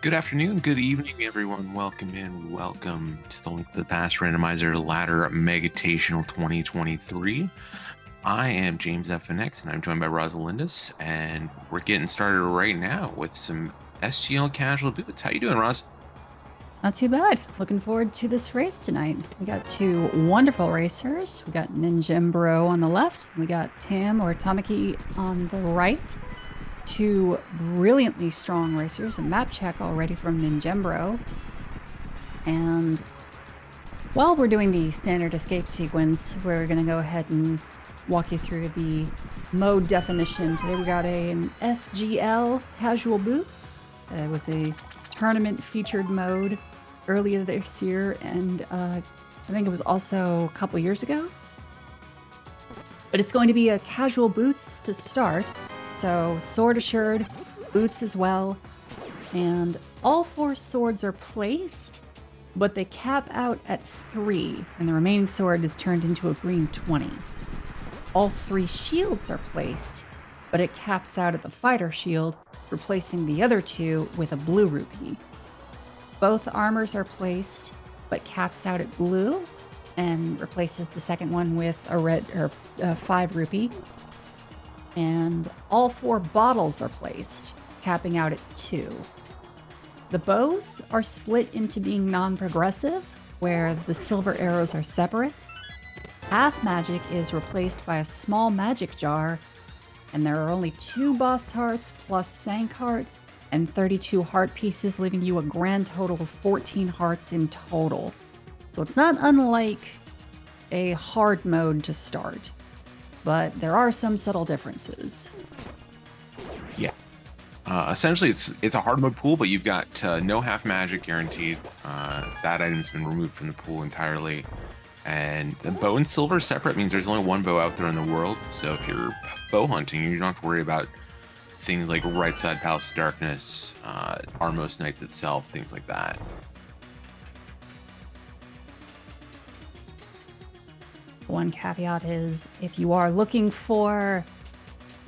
Good afternoon, good evening, everyone. Welcome in. Welcome to the Link to the Past Randomizer Ladder Megatational 2023. I am James FNX, and I'm joined by Rosalindis, and we're getting started right now with some SGL casual boots. How you doing, Roz? Not too bad. Looking forward to this race tonight. We got two wonderful racers. We got Ninjembro on the left. We got Tam or Tamaki on the right. Two brilliantly strong racers. A map check already from Ninjembro. And while we're doing the standard escape sequence, we're going to go ahead and walk you through the mode definition. Today we got an SGL casual boots. It was a tournament featured mode earlier this year, and I think it was also a couple years ago. But it's going to be a casual boots to start, so sword assured, boots as well, and all four swords are placed, but they cap out at 3, and the remaining sword is turned into a green 20. All 3 shields are placed, but it caps out at the fighter shield, replacing the other 2 with a blue rupee. Both armors are placed, but caps out at blue and replaces the second one with a red or 5 rupee. And all 4 bottles are placed, capping out at 2. The bows are split into being non-progressive, where the silver arrows are separate. Half magic is replaced by a small magic jar, and there are only 2 boss hearts plus Sank heart and 32 heart pieces, leaving you a grand total of 14 hearts in total. So it's not unlike a hard mode to start, but there are some subtle differences. Yeah. Essentially, it's a hard mode pool, but you've got no half magic guaranteed. That item's been removed from the pool entirely. And the bow and silver separate means there's only one bow out there in the world. So if you're bow hunting, you don't have to worry about things like Right Side Palace of Darkness, Armos Knights itself, things like that. One caveat is if you are looking for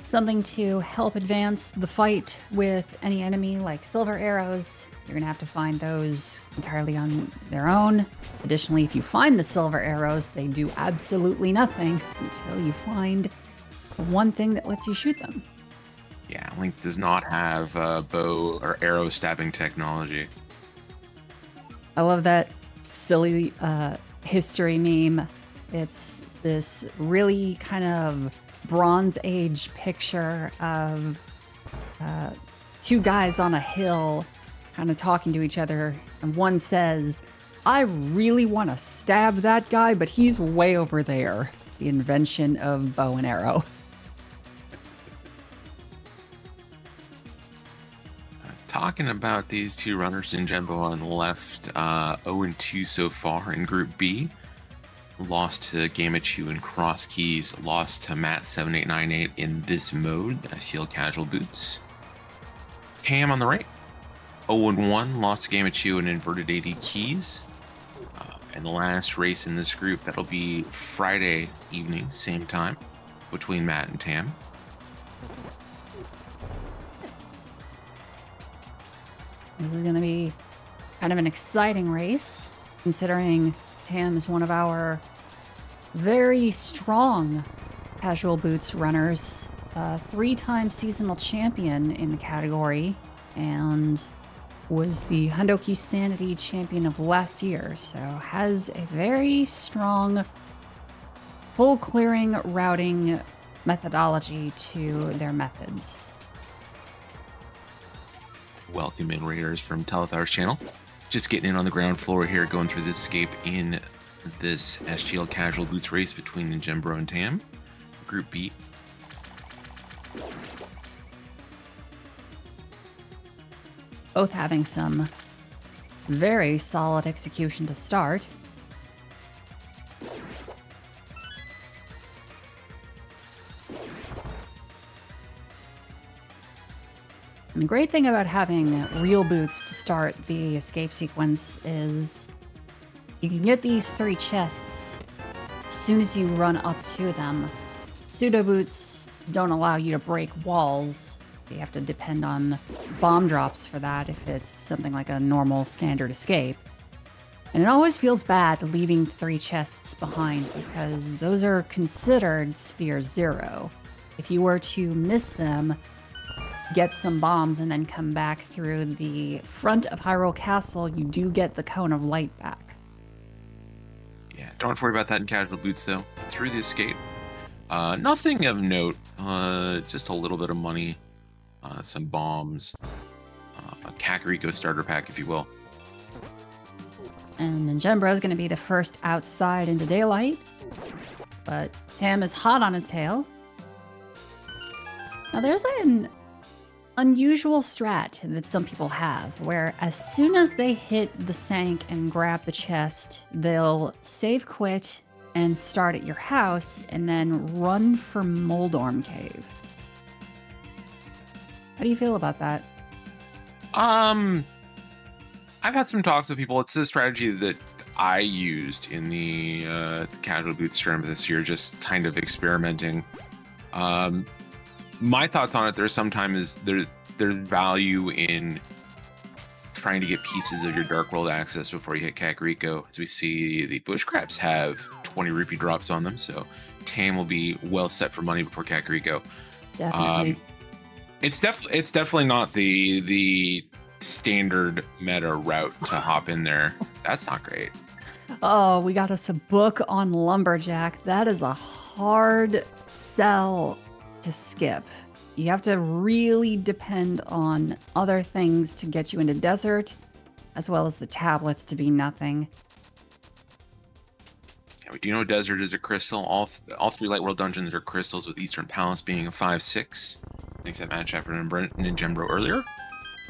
something to help advance the fight with any enemy like silver arrows, you're going to have to find those entirely on their own. Additionally, if you find the silver arrows, they do absolutely nothing until you find one thing that lets you shoot them. Yeah, Link does not have bow or arrow stabbing technology. I love that silly history meme. It's this really kind of Bronze Age picture of 2 guys on a hill kind of talking to each other, and one says, "I really want to stab that guy, but he's way over there." The invention of bow and arrow. Talking about these 2 runners, Ninjembro on the left, 0-2 so far in Group B. Lost to Gamachu and Cross Keys, lost to Matt7898 in this mode, Shield Casual Boots. Cam on the right, 0-1, lost to Gamachu and Inverted 80 Keys. And the last race in this group, that'll be Friday evening, same time, between Matt and Tam. This is going to be kind of an exciting race, considering Tam is one of our very strong casual boots runners, 3-time seasonal champion in the category, and was the Hundoki Sanity champion of last year, so has a very strong full clearing routing methodology to their methods. Welcome in, Raiders from Telethar's channel. Just getting in on the ground floor here, going through this escape in this SGL Casual Boots race between Ninjembro and Tam. Group B. Both having some very solid execution to start. And the great thing about having real boots to start the escape sequence is you can get these 3 chests as soon as you run up to them. Pseudo boots don't allow you to break walls, You have to depend on bomb drops for that if it's something like a normal standard escape. And it always feels bad leaving 3 chests behind because those are considered sphere 0. If you were to miss them, get some bombs, and then come back through the front of Hyrule Castle, you do get the Cone of Light back. Yeah, don't have to worry about that in casual boots, though. Through the escape. Nothing of note. Just a little bit of money. Some bombs. A Kakariko starter pack, if you will. And Ninjembro is going to be the first outside into daylight. But Tam is hot on his tail. Now there's an unusual strat that some people have, where as soon as they hit the sank and grab the chest, they'll save quit and start at your house and then run for Moldorm Cave. How do you feel about that? I've had some talks with people. It's a strategy that I used in the casual boots tournament this year, just kind of experimenting. My thoughts on it, there's sometimes there's value in trying to get pieces of your Dark World access before you hit Kakariko. As we see, the bush crabs have 20 rupee drops on them, so Tam will be well set for money before Kakariko. Definitely. It's definitely not the standard meta route to hop in there. That's not great. Oh, we got us a book on Lumberjack. That is a hard sell to skip. You have to really depend on other things to get you into desert, as well as the tablets to be nothing. Yeah, we do know desert is a crystal. All 3 Light World dungeons are crystals, with Eastern Palace being a 5/6. Thanks that match after Ninjembro earlier.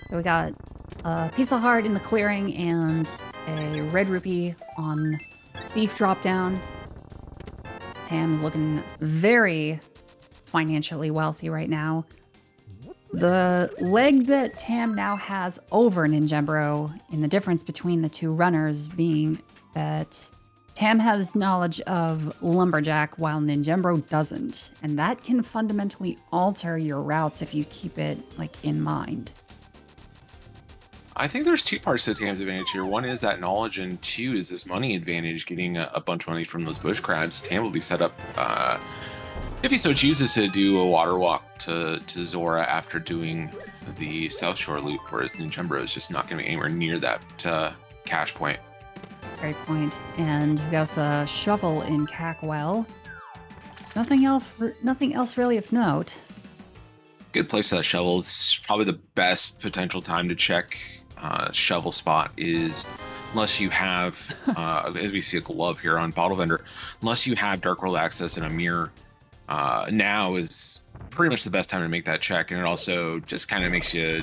So we got a piece of heart in the clearing and a red rupee on thief drop down. Tam is looking very financially wealthy right now. The leg that Tam now has over Ninjembro, in the difference between the 2 runners being that Tam has knowledge of Lumberjack while Ninjembro doesn't, and that can fundamentally alter your routes if you keep it in mind. I think there's 2 parts to Tam's advantage here. One is that knowledge, and 2 is this money advantage, getting a bunch of money from those bush crabs. Tam will be set up, if he so chooses, to do a water walk to Zora after doing the South Shore loop, whereas Ninjembro is just not going to be anywhere near that cash point. Great point. And we got a shovel in Cackwell. Nothing else really of note. Good place for that shovel. It's probably the best potential time to check shovel spot is, unless you have, as we see a glove here on Bottle Vendor, unless you have Dark World access and a mirror, now is pretty much the best time to make that check. And it also just kind of makes you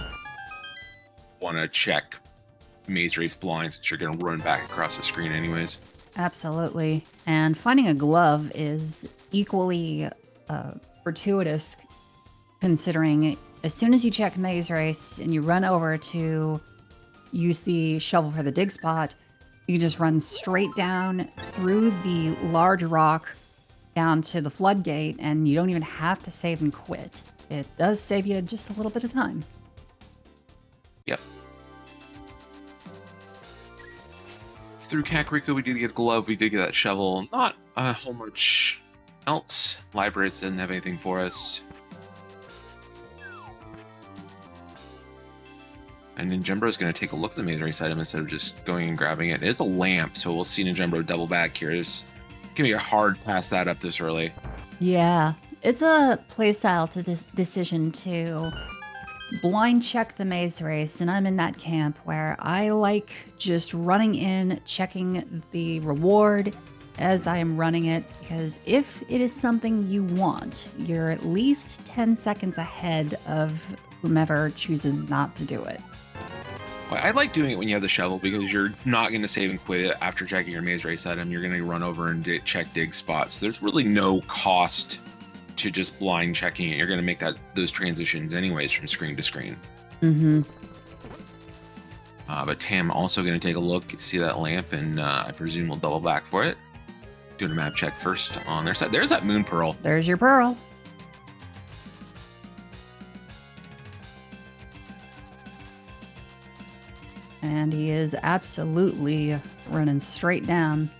want to check Maze Race blind, since you're going to run back across the screen anyways. Absolutely. And finding a glove is equally fortuitous, considering as soon as you check Maze Race and you run over to use the shovel for the dig spot, you just run straight down through the large rock down to the floodgate, and you don't even have to save and quit. It does save you just a little bit of time. Yep. Through Kakariko, we did get a glove, we did get that shovel. Not a whole much else. Libraries didn't have anything for us. And Ninjembro is going to take a look at the Maze Race item instead of just going and grabbing it. It is a lamp, so we'll see Ninjembro double back here. It's going to be a hard pass that up this early. Yeah, it's a playstyle decision to blind check the Maze Race, and I'm in that camp where I like just running in, checking the reward as I am running it, because if it is something you want, you're at least 10 seconds ahead of whomever chooses not to do it. I like doing it when you have the shovel, because you're not going to save and quit it after checking your Maze Race item. You're going to run over and check dig spots. There's really no cost to just blind checking it. You're going to make those transitions anyways from screen to screen. Mm-hmm. But Tam also going to take a look, see that lamp, and I presume we'll double back for it. Doing a map check first on their side. There's that moon pearl. There's your pearl. And he is absolutely running straight down.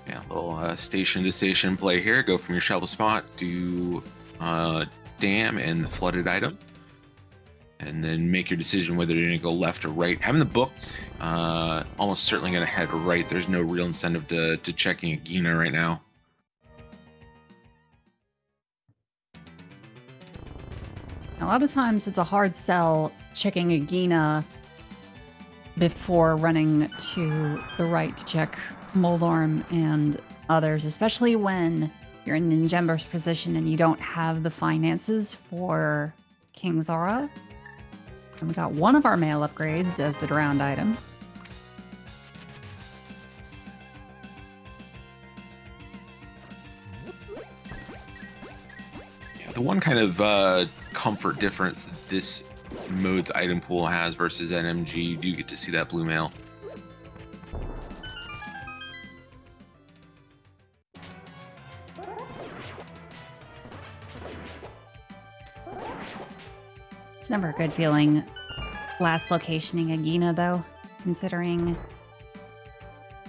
Yeah, a little station to station play here. Go from your shovel spot to dam and the flooded item. And then make your decision whether you're going to go left or right. Having the book, almost certainly going to head right. There's no real incentive to checking a Gina right now. A lot of times it's a hard sell checking a Gina before running to the right to check Moldorm and others, especially when you're in Ninjembro's position and you don't have the finances for King Zora. And we got one of our mail upgrades as the drowned item. Yeah, the one kind of comfort difference that this mode's item pool has versus NMG, you do get to see that blue mail. It's never a good feeling last locationing a Gina, though, considering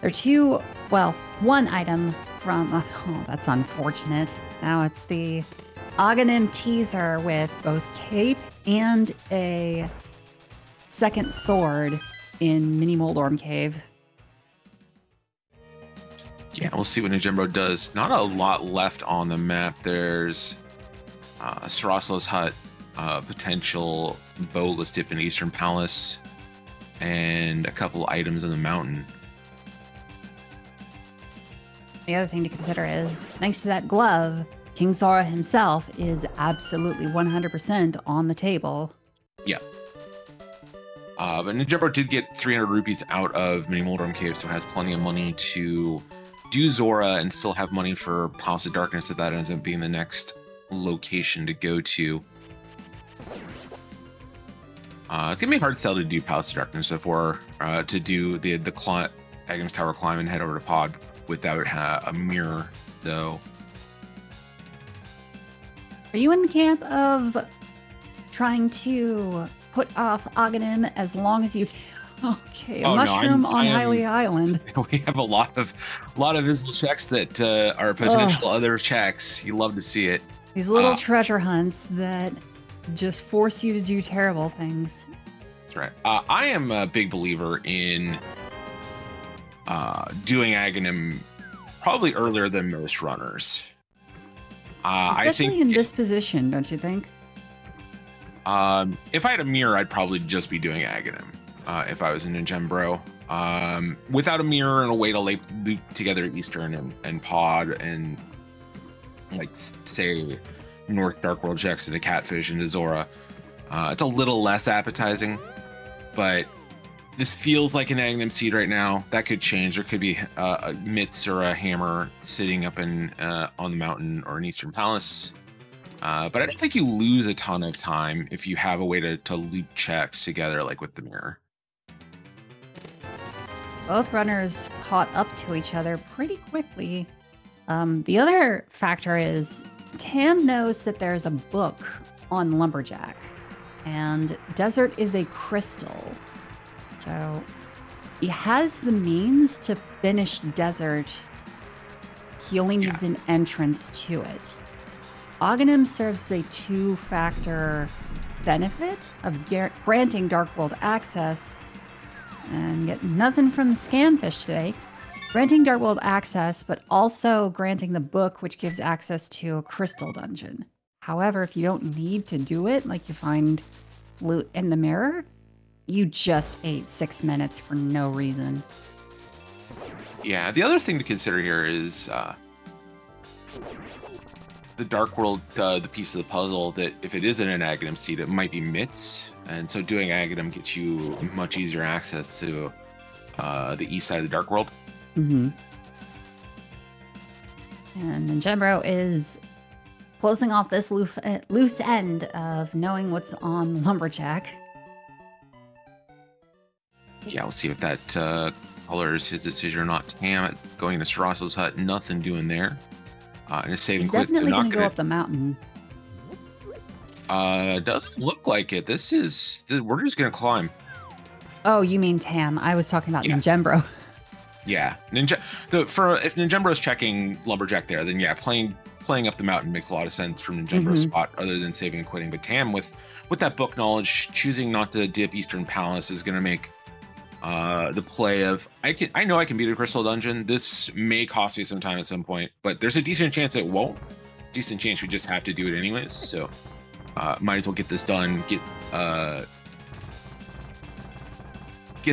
there are two, well, one item from, oh, that's unfortunate. Now it's the Aghanim teaser with both cape and a second sword in Mini Moldorm Cave. Yeah, we'll see what Ninjembro does. Not a lot left on the map. There's Saraslo's hut, potential boatless dip in Eastern Palace, and a couple items in the mountain. The other thing to consider is, thanks to that glove, King Zora himself is absolutely 100% on the table. Yeah. But Ninjembro did get 300 rupees out of Mini Moldorm Cave, so has plenty of money to do Zora and still have money for Palace of Darkness if that ends up being the next location to go to. It's gonna be a hard sell to do Palace of Darkness before to do the Agham's Tower climb and head over to Pod without a mirror, though. Are you in the camp of trying to put off Aghanim as long as you? Okay, a mushroom on Hylia Island. We have a lot of visible checks that are potential other checks. You love to see it. These little treasure hunts that just force you to do terrible things. That's right. I am a big believer in doing Aghanim probably earlier than most runners. Especially I think in this position, don't you think? If I had a mirror, I'd probably just be doing Aghanim. If I was in Ninjembro. Without a mirror and a way to loop together Eastern and Pod and, like, say, North Dark World checks into Catfish into Zora, it's a little less appetizing, but this feels like an Aghanim seed right now. That could change. There could be a mitts or a hammer sitting up in on the mountain or in Eastern Palace. But I don't think you lose a ton of time if you have a way to loop checks together, like with the mirror. Both runners caught up to each other pretty quickly. The other factor is Tam knows that there's a book on Lumberjack, and Desert is a crystal. So he has the means to finish Desert. He only needs an entrance to it. Aghanim serves as a two-factor benefit of granting Dark World access, and get nothing from the Scamfish today. Granting Dark World access, but also granting the book, which gives access to a crystal dungeon. However, if you don't need to do it, like you find Flute in the Mirror, you just ate 6 minutes for no reason. Yeah, the other thing to consider here is the Dark World, the piece of the puzzle that if it isn't an Aghanim seed, it might be mitts. And so doing Aghanim gets you much easier access to the east side of the Dark World. Mm-hmm. And Ninjembro is closing off this loose end of knowing what's on Lumberjack. Yeah, we'll see if that colors his decision or not. Tam going to Saraslo's hut, nothing doing there. And a saving He's clip definitely to going not to go up the mountain. Doesn't look like it. We're just gonna climb. Oh, you mean Tam. I was talking about Yeah. Ninjembro. Yeah, if Ninjembro's checking Lumberjack there, then yeah, playing up the mountain makes a lot of sense from Ninjembro's spot, other than saving and quitting. But Tam, with that book knowledge, choosing not to dip Eastern Palace is gonna make the play of I know I can beat a Crystal Dungeon. This may cost me some time at some point, but there's a decent chance it won't. Decent chance we just have to do it anyways. So might as well get this done. Get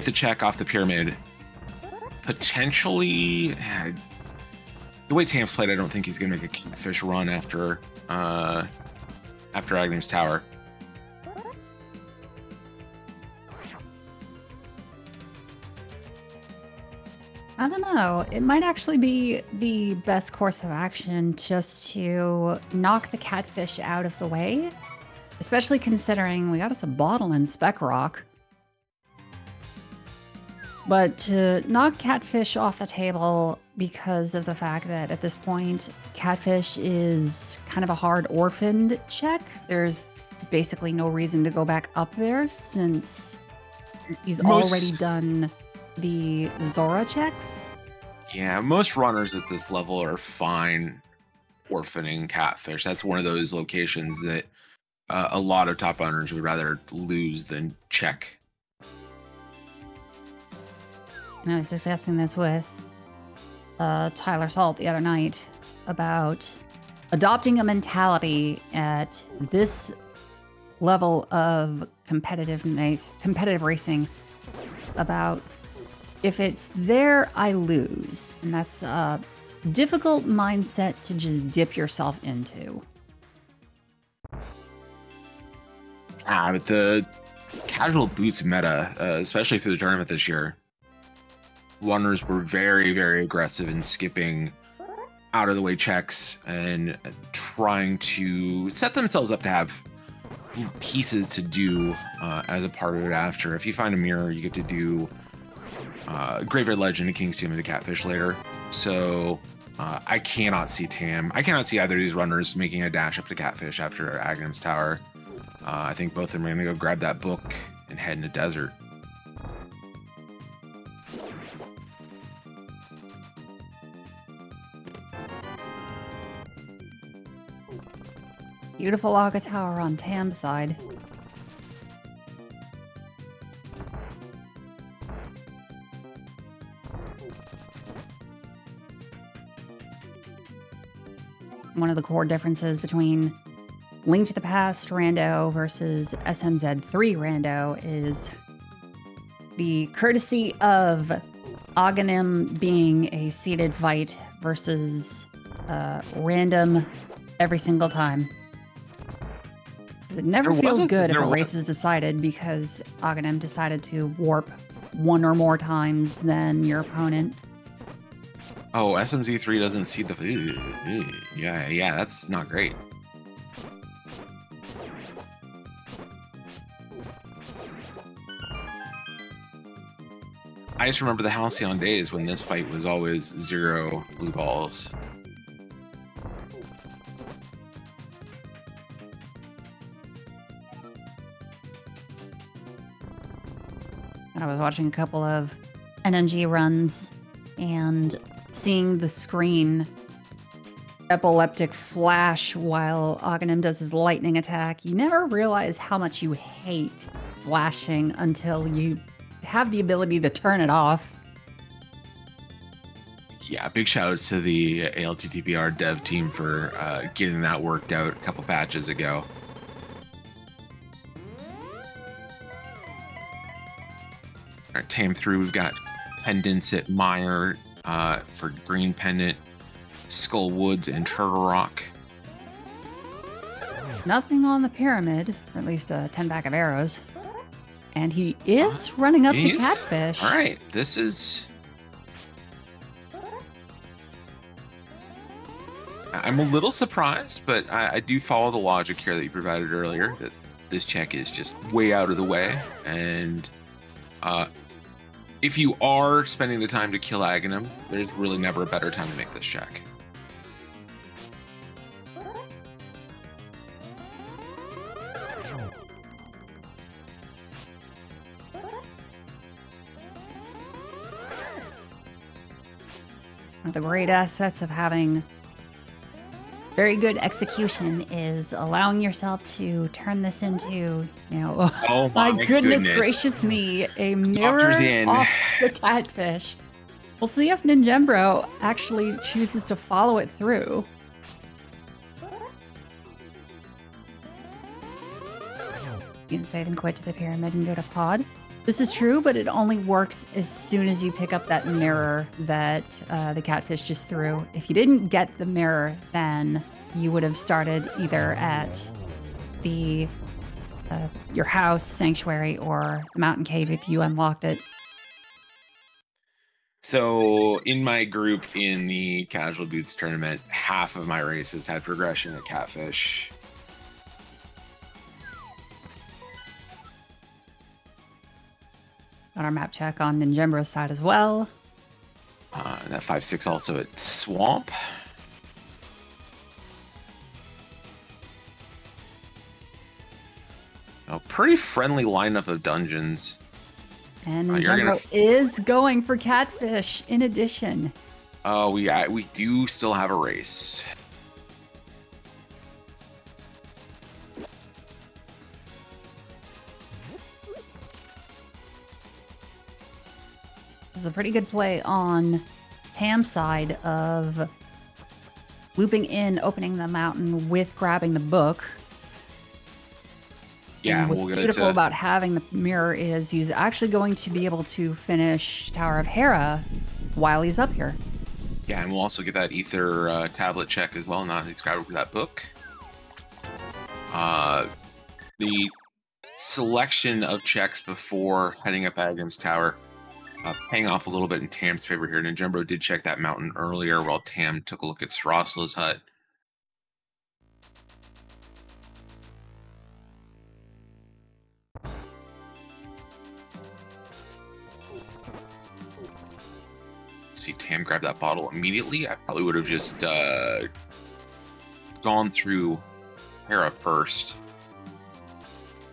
the check off the pyramid. Potentially, the way Tam's played, I don't think he's gonna make a Kingfish run after Agnem's Tower. I don't know. It might actually be the best course of action just to knock the catfish out of the way, especially considering we got us a bottle in Spec Rock. But to knock Catfish off the table because of the fact that at this point, Catfish is kind of a hard orphaned check. There's basically no reason to go back up there since he's already done the Zora checks. Yeah, most runners at this level are fine orphaning Catfish. That's one of those locations that a lot of top runners would rather lose than check. And I was discussing this with Tyler Salt the other night about adopting a mentality at this level of competitive racing about if it's there, I lose. And that's a difficult mindset to just dip yourself into. But the casual boots meta, especially through the tournament this year, runners were very, very aggressive in skipping out of the way checks and trying to set themselves up to have pieces to do as a part of it after. If you find a mirror, you get to do Graveyard Legend, a King's Tomb, and a Catfish later. So I cannot see Tam. I cannot see either of these runners making a dash up to Catfish after Agnem's Tower. I think both of them are going to go grab that book and head in the desert. Beautiful Aga Tower on Tam's side. One of the core differences between Link to the Past Rando versus SMZ3 Rando is the courtesy of Aghanim being a seeded fight versus random every single time. It never feels good if a race is decided because Aghanim decided to warp one or more times than your opponent. Oh, SMZ3 doesn't see the... Yeah, that's not great. I just remember the Halcyon days when this fight was always 0 blue balls. I was watching a couple of NMG runs and seeing the screen epileptic flash while Aghanim does his lightning attack. You never realize how much you hate flashing until you have the ability to turn it off. Yeah, big shout outs to the ALTTPR dev team for getting that worked out a couple patches ago. All right, Tam through. We've got pendants at Mire for green pendant, Skull Woods, and Turtle Rock. Nothing on the pyramid, or at least a 10-pack of arrows. And he is running up to Catfish. All right, this is... I'm a little surprised, but I do follow the logic here that you provided earlier, that this check is just way out of the way. And if you are spending the time to kill Aghanim, there's really never a better time to make this check. One of the great assets of having very good execution is allowing yourself to turn this into, Oh my my goodness goodness. gracious me, a mirror Doctor's in. off the catfish. We'll see if Ninjembro actually chooses to follow it through. You can save and quit to the pyramid and go to pod. This is true, but it only works as soon as you pick up that mirror that the catfish just threw. If you didn't get the mirror, then you would have started either at the your house, sanctuary, or the mountain cave if you unlocked it. So in my group in the Casual Dudes tournament, half of my races had progression at catfish. Got our map check on Ninjembro's side as well. That 5-6 also at swamp. A pretty friendly lineup of dungeons. And Ninjembro is going for catfish in addition. Oh, we do still have a race. This is a pretty good play on Tam's side of looping in, opening the mountain with grabbing the book. Yeah, and what's we'll beautiful about having the mirror is he's actually going to be able to finish Tower of Hera while he's up here. Yeah, and we'll also get that ether tablet check as well. Now he's grabbed that book. The selection of checks before heading up Agham's Tower paying off a little bit in Tam's favor here. Ninjembro did check that mountain earlier while Tam took a look at Sarasla's hut. See, Tam grabbed that bottle immediately. I probably would have just gone through Hera first.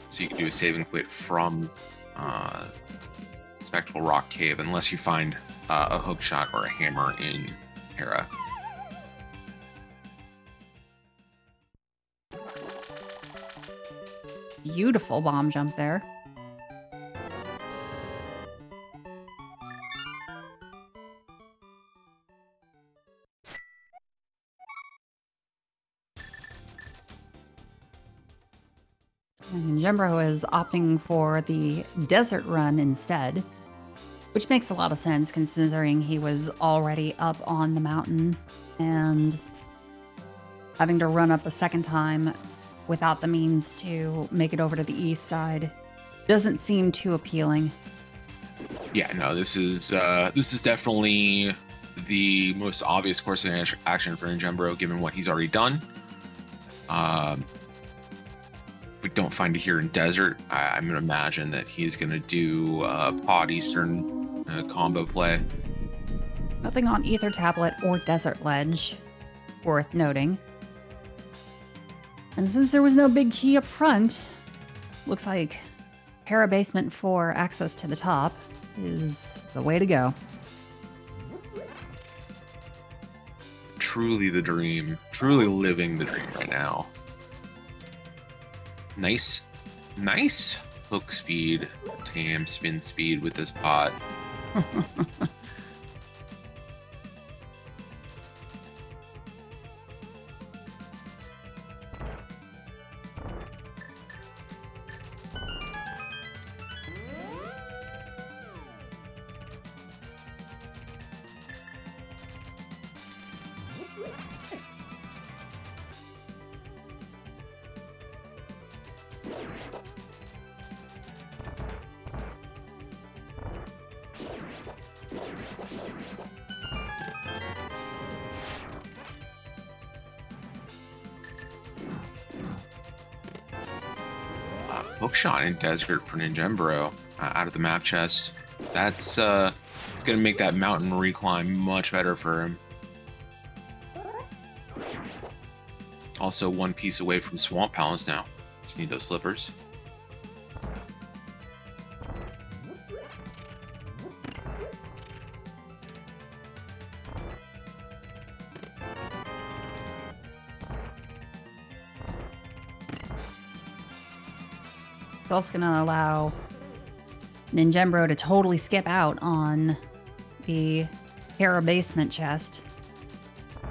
So you can do a save and quit from Spectral Rock Cave, unless you find a hook shot or a hammer in Hera. Beautiful bomb jump there. And Ninjembro is opting for the desert run instead, which makes a lot of sense considering he was already up on the mountain and having to run up a second time without the means to make it over to the east side doesn't seem too appealing. Yeah, no, this is definitely the most obvious course of action for Ninjembro, given what he's already done. If we don't find it here in desert, I'm going to imagine that he's going to do pod eastern combo play. Nothing on Ether Tablet or Desert Ledge, worth noting. And since there was no big key up front, looks like Hera Basement for access to the top is the way to go. Truly the dream. Truly living the dream right now. Nice hook speed, Tam spin speed with this pot. Hookshot in desert for Ninjembro out of the map chest. That's it's gonna make that mountain reclimb much better for him. Also, one piece away from Swamp Palace now. Just need those flippers. It's also going to allow Ninjembro to totally skip out on the Hera basement chest.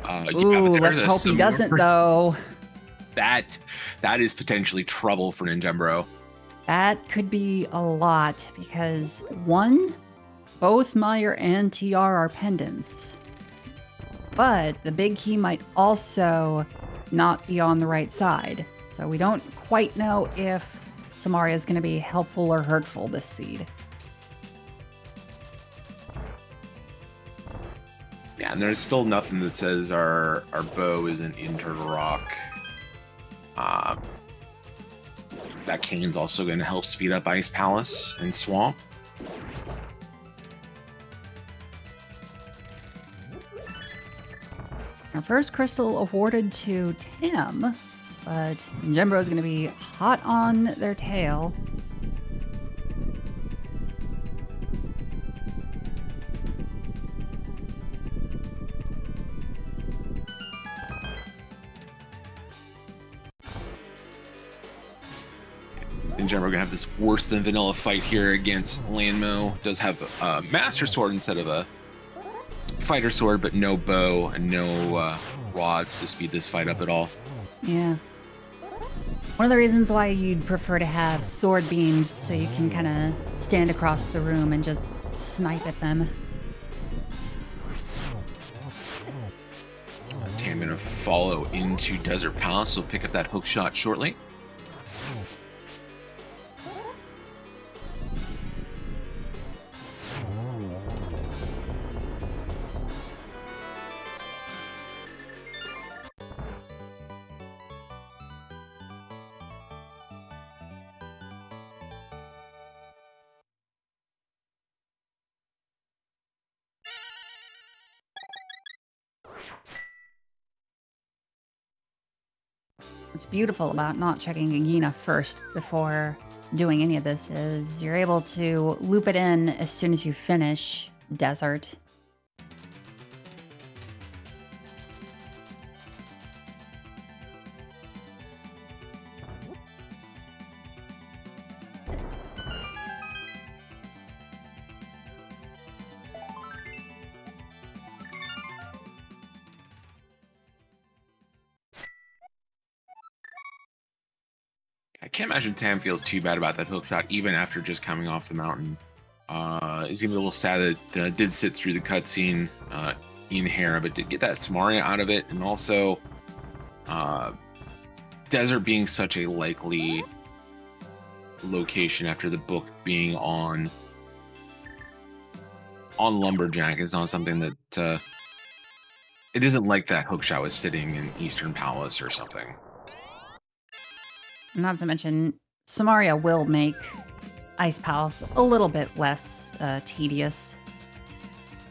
Ooh, let's hope he doesn't, though. That is potentially trouble for Ninjembro. That could be a lot because, one, both Meyer and TR are pendants. But the big key might also not be on the right side. So we don't quite know if Samaria is going to be helpful or hurtful this seed. Yeah, and there's still nothing that says our bow isn't in Turtle Rock. That cane's also going to help speed up Ice Palace and Swamp. Our first crystal awarded to Tim, but Ninjembro is going to be hot on their tail. Ninjembro gonna have this worse than vanilla fight here against Lanmo. Does have a Master Sword instead of a Fighter Sword, but no bow and no rods to speed this fight up at all. Yeah. One of the reasons why you'd prefer to have sword beams so you can kind of stand across the room and just snipe at them. Tam gonna follow into Desert Palace, so pick up that hook shot shortly. What's beautiful about not checking Agina first before doing any of this is you're able to loop it in as soon as you finish Desert. I can't imagine Tam feels too bad about that hook shot, even after just coming off the mountain. He's gonna be a little sad that did sit through the cutscene in Hera, but did get that Samaria out of it, and also Desert being such a likely location after the book being on Lumberjack is not something that it isn't like that hook shot was sitting in Eastern Palace or something. Not to mention, Samaria will make Ice Palace a little bit less tedious.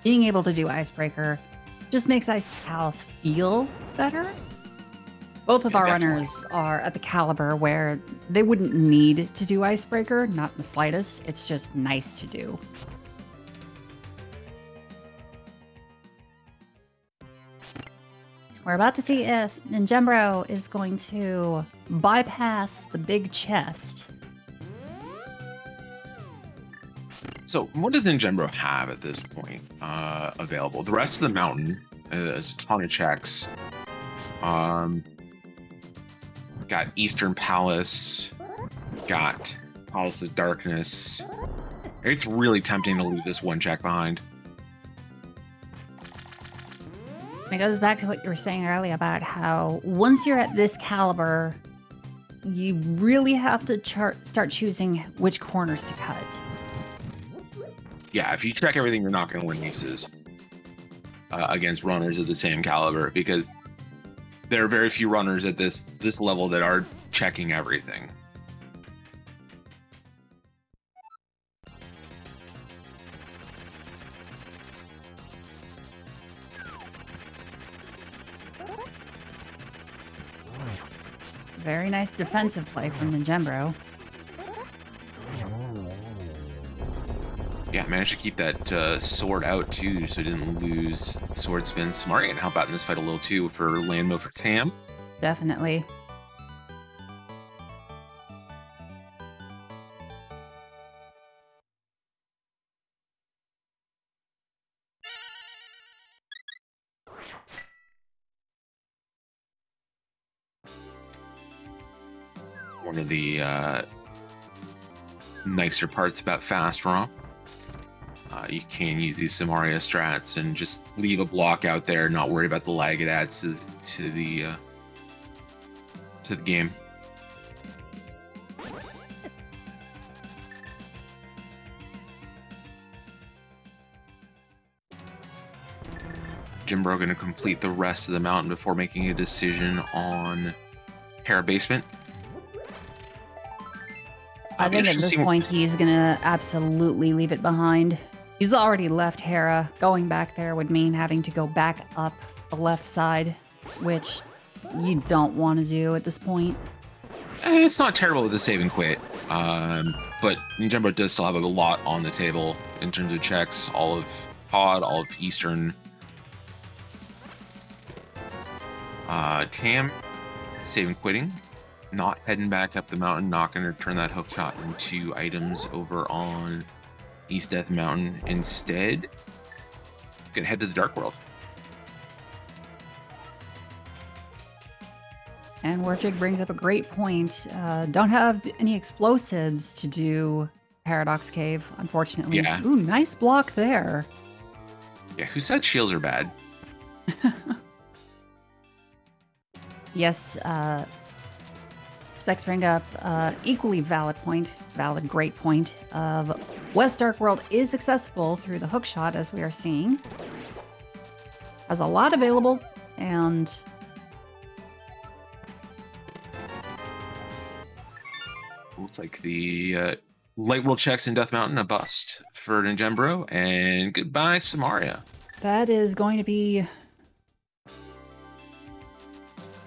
Being able to do Icebreaker just makes Ice Palace feel better. Both of our runners are at the caliber where they wouldn't need to do Icebreaker, not the slightest. It's just nice to do. We're about to see if Ninjembro is going to bypass the big chest. So what does Ninjembro have at this point available? The rest of the mountain is a ton of checks. Got Eastern Palace, got Palace of Darkness. It's really tempting to leave this one check behind. And it goes back to what you were saying earlier about how once you're at this caliber, you really have to start choosing which corners to cut. Yeah, if you check everything, you're not going to win aces against runners of the same caliber, because there are very few runners at this level that are checking everything. Very nice defensive play from Ninjembro. Yeah, managed to keep that sword out too, so he didn't lose sword spin. Samaria can help out in this fight a little too for Lanmo for Tam. Definitely. one of the nicer parts about Fast Romp. You can use these Samaria strats and just leave a block out there, not worry about the lag it adds to the game. Ninjembro going to complete the rest of the mountain before making a decision on Hera Basement. I think at this point he's going to absolutely leave it behind. He's already left Hera. Going back there would mean having to go back up the left side, which you don't want to do at this point. It's not terrible with the save and quit, but Ninjembro does still have a lot on the table in terms of checks. All of Pod, all of Eastern. Tam, save and quitting. Not heading back up the mountain, not going to turn that hook shot into items over on East Death Mountain. Instead, going to head to the Dark World. And Warchig brings up a great point. Don't have any explosives to do Paradox Cave, unfortunately. Yeah. Ooh, nice block there. Yeah, who said shields are bad? Yes, Specs bring up equally valid great point of West Dark World is accessible through the hookshot, as we are seeing. Has a lot available, and looks like the Light World checks in Death Mountain, a bust for Ninjembro, and goodbye, Samaria. That is going to be...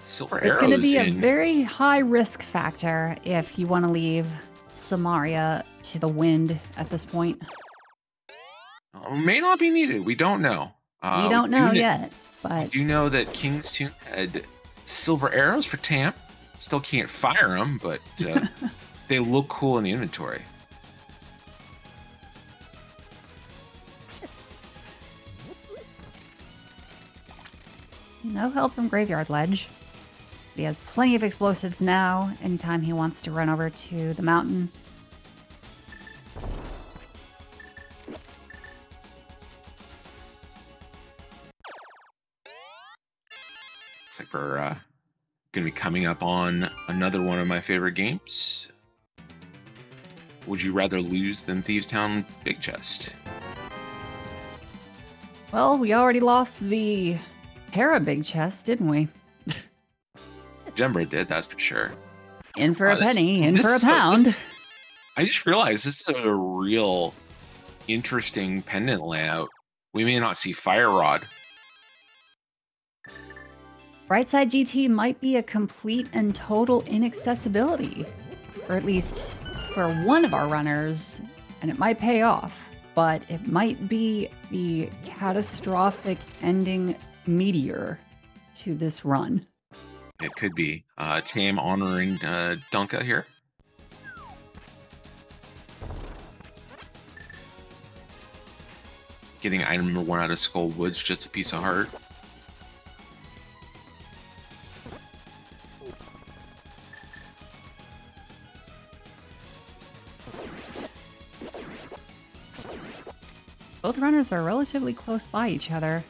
Silver It's going to be a very high risk factor if you want to leave Samaria to the wind at this point. May not be needed. We don't know. We don't know yet, but... I do know that King's Tune had silver arrows for Tam. Still can't fire them, but they look cool in the inventory. No help from Graveyard Ledge. He has plenty of explosives now, anytime he wants to run over to the mountain. Looks like we're going to be coming up on another one of my favorite games. Would you rather lose than Thieves Town Big Chest? Well, we already lost the Hera Big Chest, didn't we? Ninjembro did, that's for sure. In for a penny, in for a pound. I just realized this is a real interesting pendant layout. We may not see Fire Rod. Brightside GT might be a complete and total inaccessibility, or at least for one of our runners, and it might pay off, but it might be the catastrophic ending meteor to this run. It could be. Tam honoring Dunka here. Getting item number 1 out of Skull Woods, just a piece of heart. Both runners are relatively close by each other.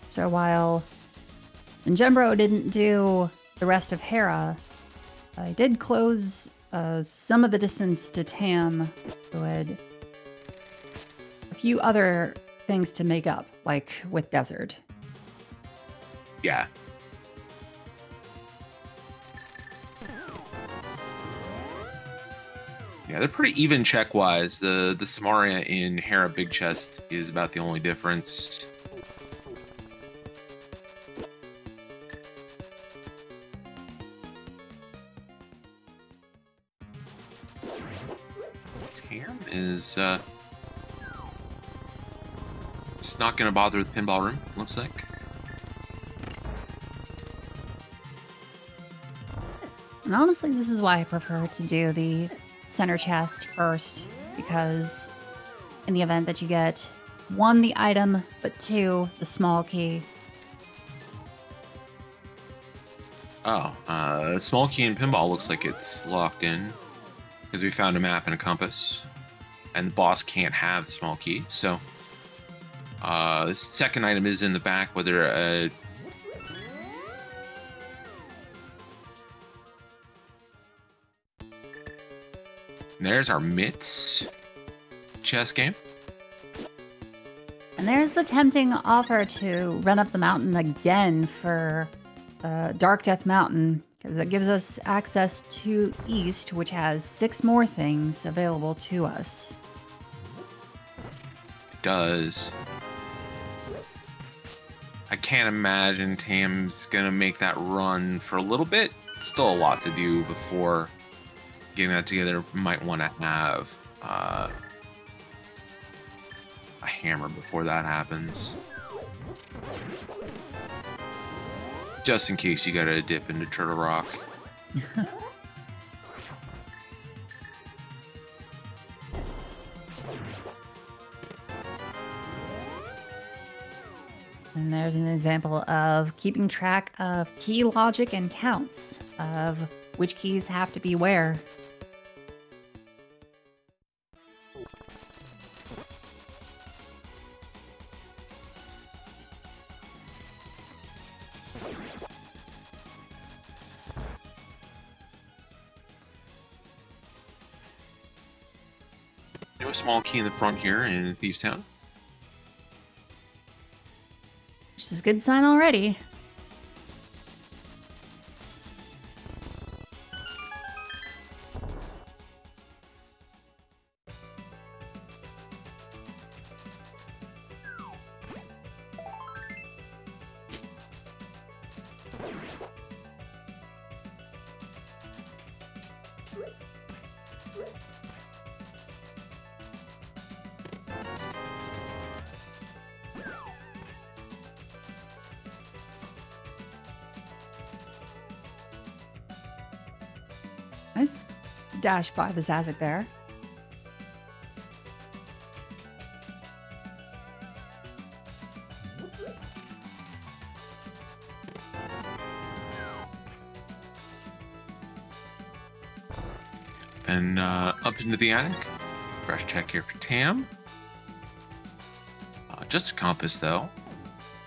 So while Ninjembro didn't do the rest of Hera, I did close some of the distance to Tam, who had a few other things to make up, like with Desert. Yeah. Yeah, they're pretty even check-wise. The Samaria in Hera Big Chest is about the only difference. Tam is just not going to bother with Pinball Room, looks like. And honestly, this is why I prefer to do the center chest first, because in the event that you get 1, the item, but 2, the small key. Oh, small key and pinball looks like it's locked in because we found a map and a compass, and the boss can't have the small key. So, the second item is in the back. Whether there's our mitts chess game. And there's the tempting offer to run up the mountain again for Dark Death Mountain, because it gives us access to East, which has 6 more things available to us. Does. I can't imagine Tam's gonna make that run for a little bit. It's still a lot to do before getting that together. Might want to have a hammer before that happens, just in case you gotta dip into Turtle Rock. And there's an example of keeping track of key logic and counts of which keys have to be where. No small key in the front here in Thieves Town. Which is a good sign already. Nice dash by the Zazik there. And up into the attic. Fresh check here for Tam. Just a compass though.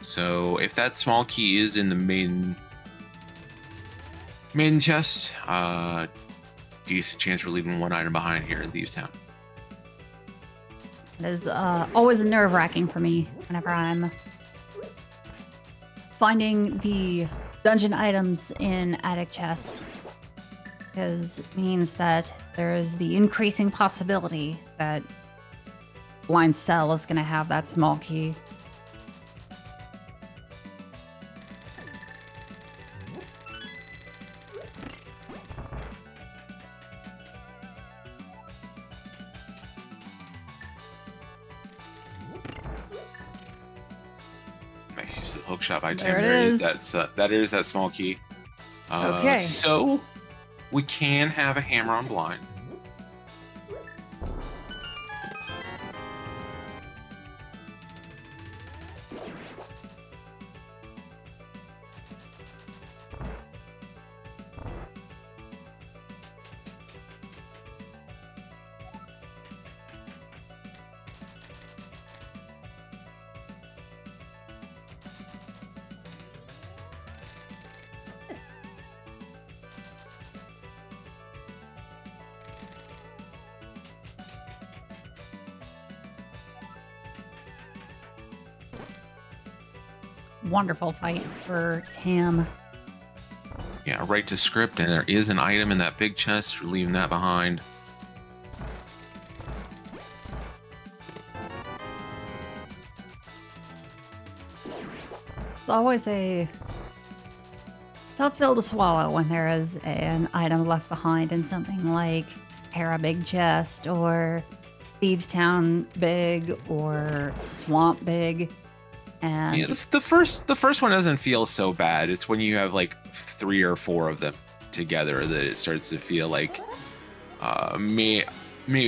So if that small key is in the main chest, decent chance we're leaving one item behind here in Thieves Town. It is always nerve-wracking for me whenever I'm finding the dungeon items in attic chest, because it means that there is the increasing possibility that Blind Cell is going to have that small key. Nice use of the hook shot item. There it is. That is that small key. Okay. So we can have a hammer on blind. Wonderful fight for Tam. Yeah, right to script, and there is an item in that big chest. We're leaving that behind. It's always a tough pill to swallow when there is an item left behind in something like Hera Big Chest or Thieves Town Big or Swamp Big. And yeah, the first one doesn't feel so bad. It's when you have like 3 or 4 of them together that it starts to feel like maybe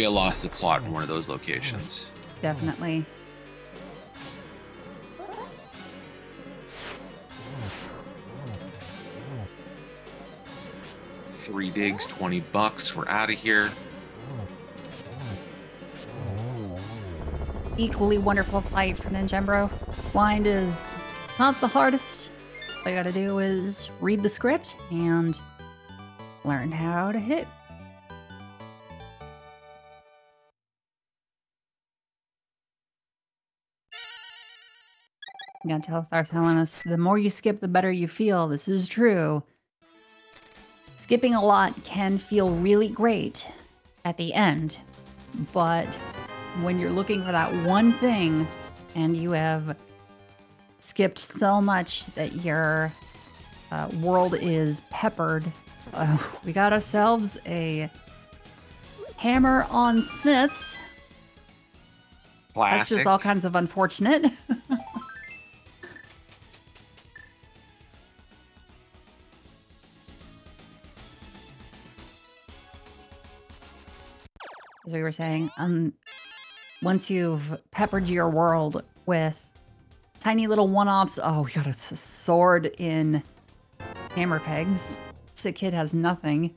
I lost the plot in one of those locations. definitely. 3 digs, $20. We're out of here. Equally wonderful fight for Ninjembro. Blind is not the hardest. All you gotta do is read the script and learn how to hit. Yeah, they're telling us the more you skip, the better you feel. This is true. Skipping a lot can feel really great at the end, but when you're looking for that one thing and you have skipped so much that your world is peppered, we got ourselves a hammer on Smiths. Classic. That's just all kinds of unfortunate. As we were saying, once you've peppered your world with tiny little one-offs, oh, we got a sword in hammer pegs. So kid has nothing.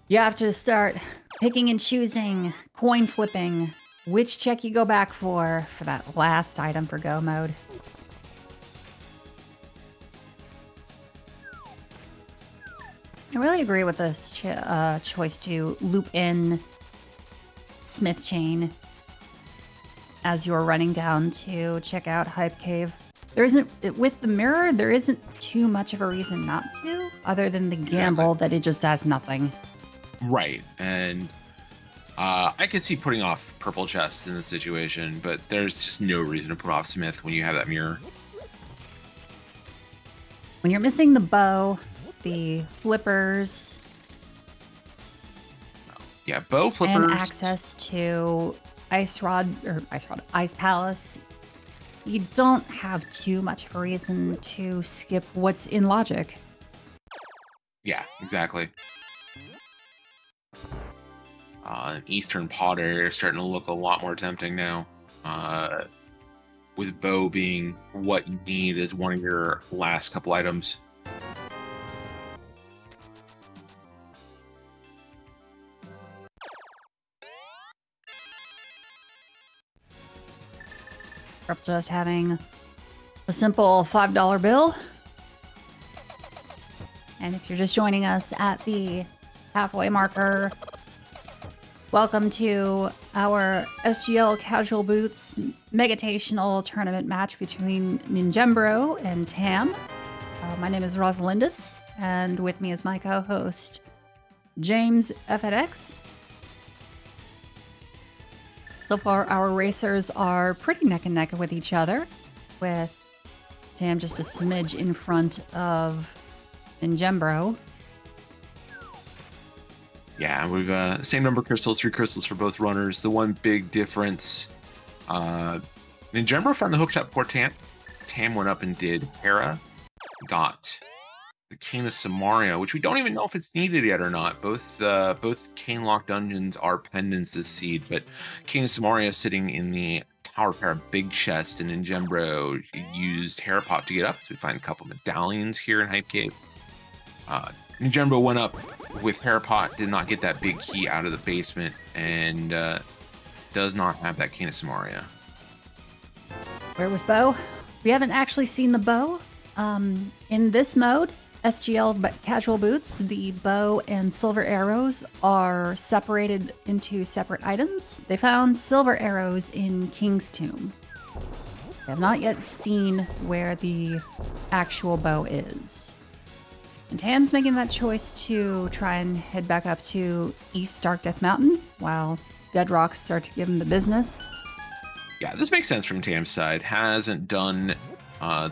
You have to start picking and choosing, coin flipping, which check you go back for that last item for go mode. I really agree with this choice to loop in Smith Chain as you're running down to check out Hype Cave. There isn't, with the mirror, there isn't too much of a reason not to, other than the gamble that it just has nothing. Right, and I could see putting off Purple Chest in this situation, but there's just no reason to put off Smith when you have that mirror. When you're missing the bow, the flippers, yeah, bow flippers, and access to Ice Palace, you don't have too much of a reason to skip what's in logic. Yeah, exactly. Eastern Pot area is starting to look a lot more tempting now. With bow being what you need as one of your last couple items. Just having a simple $5 bill. And if you're just joining us at the halfway marker, welcome to our SGL Casual Boots Megatational tournament match between Ninjembro and Tam. My name is Rosalindis, and with me is my co-host, James FNX. So far, our racers are pretty neck and neck with each other, with Tam just a smidge in front of Ninjembro. Yeah, we've same number of crystals, 3 crystals for both runners. The one big difference, Ninjembro found the hookshot before Tam. Tam went up and did Hera, got the Cane of Samaria, which we don't even know if it's needed yet or not. Both Cane Lock dungeons are pendants this seed, but Cane of Samaria is sitting in the Tower Para big chest, and Ninjembro used Hera Pot to get up. So we find a couple medallions here in Hype Cave. Ninjembro went up with Hera Pot, did not get that big key out of the basement, and does not have that Cane of Samaria. Where was bow? We haven't actually seen the bow. In this mode, SGL Casual Boots, the bow and silver arrows are separated into separate items. They found silver arrows in King's Tomb. They have not yet seen where the actual bow is. And Tam's making that choice to try and head back up to East Dark Death Mountain while Dead Rocks start to give him the business. Yeah, this makes sense from Tam's side. Hasn't done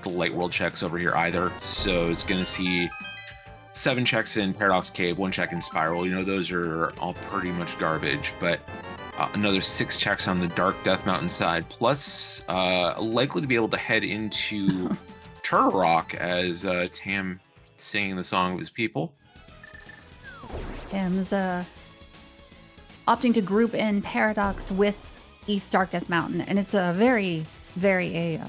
the light world checks over here either, so it's gonna see 7 checks in Paradox Cave, 1 check in Spiral. You know, those are all pretty much garbage, but another 6 checks on the Dark Death Mountain side, plus likely to be able to head into Turtle Rock as Tam singing the song of his people. Tam's opting to group in Paradox with East Dark Death Mountain, and it's a very, very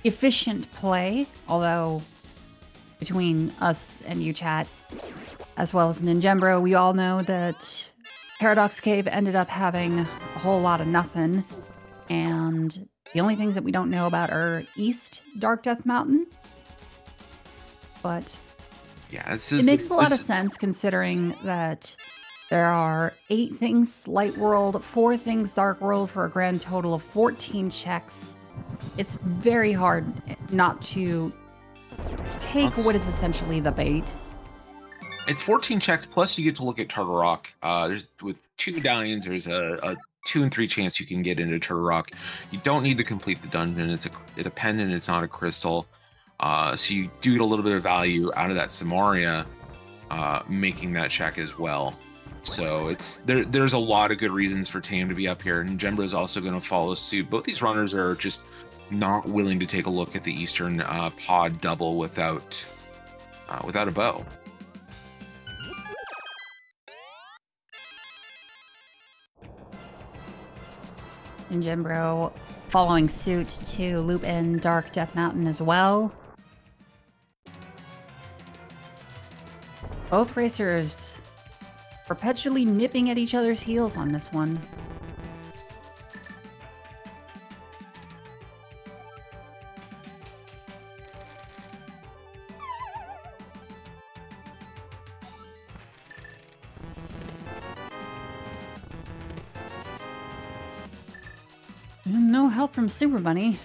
efficient play, although between us and you chat, as well as Ninjembro. We all know that Paradox Cave ended up having a whole lot of nothing, and the only things that we don't know about are East Dark Death Mountain. But yeah, it makes a lot of sense considering that there are 8 things Light World, 4 things Dark World for a grand total of 14 checks. It's very hard not to take what is essentially the bait. It's 14 checks, plus you get to look at Turtle Rock. There's with 2 medallions, there's a 2 and 3 chance you can get into Turtle Rock. You don't need to complete the dungeon. It's a pendant, it's not a crystal. So you do get a little bit of value out of that Samaria, making that check as well. So there's a lot of good reasons for Tame to be up here. And Ninjembro is also going to follow suit. Both these runners are just not willing to take a look at the Eastern pod double without a bow. Ninjembro following suit to loop in Dark Death Mountain as well. Both racers perpetually nipping at each other's heels on this one. No help from Super Bunny.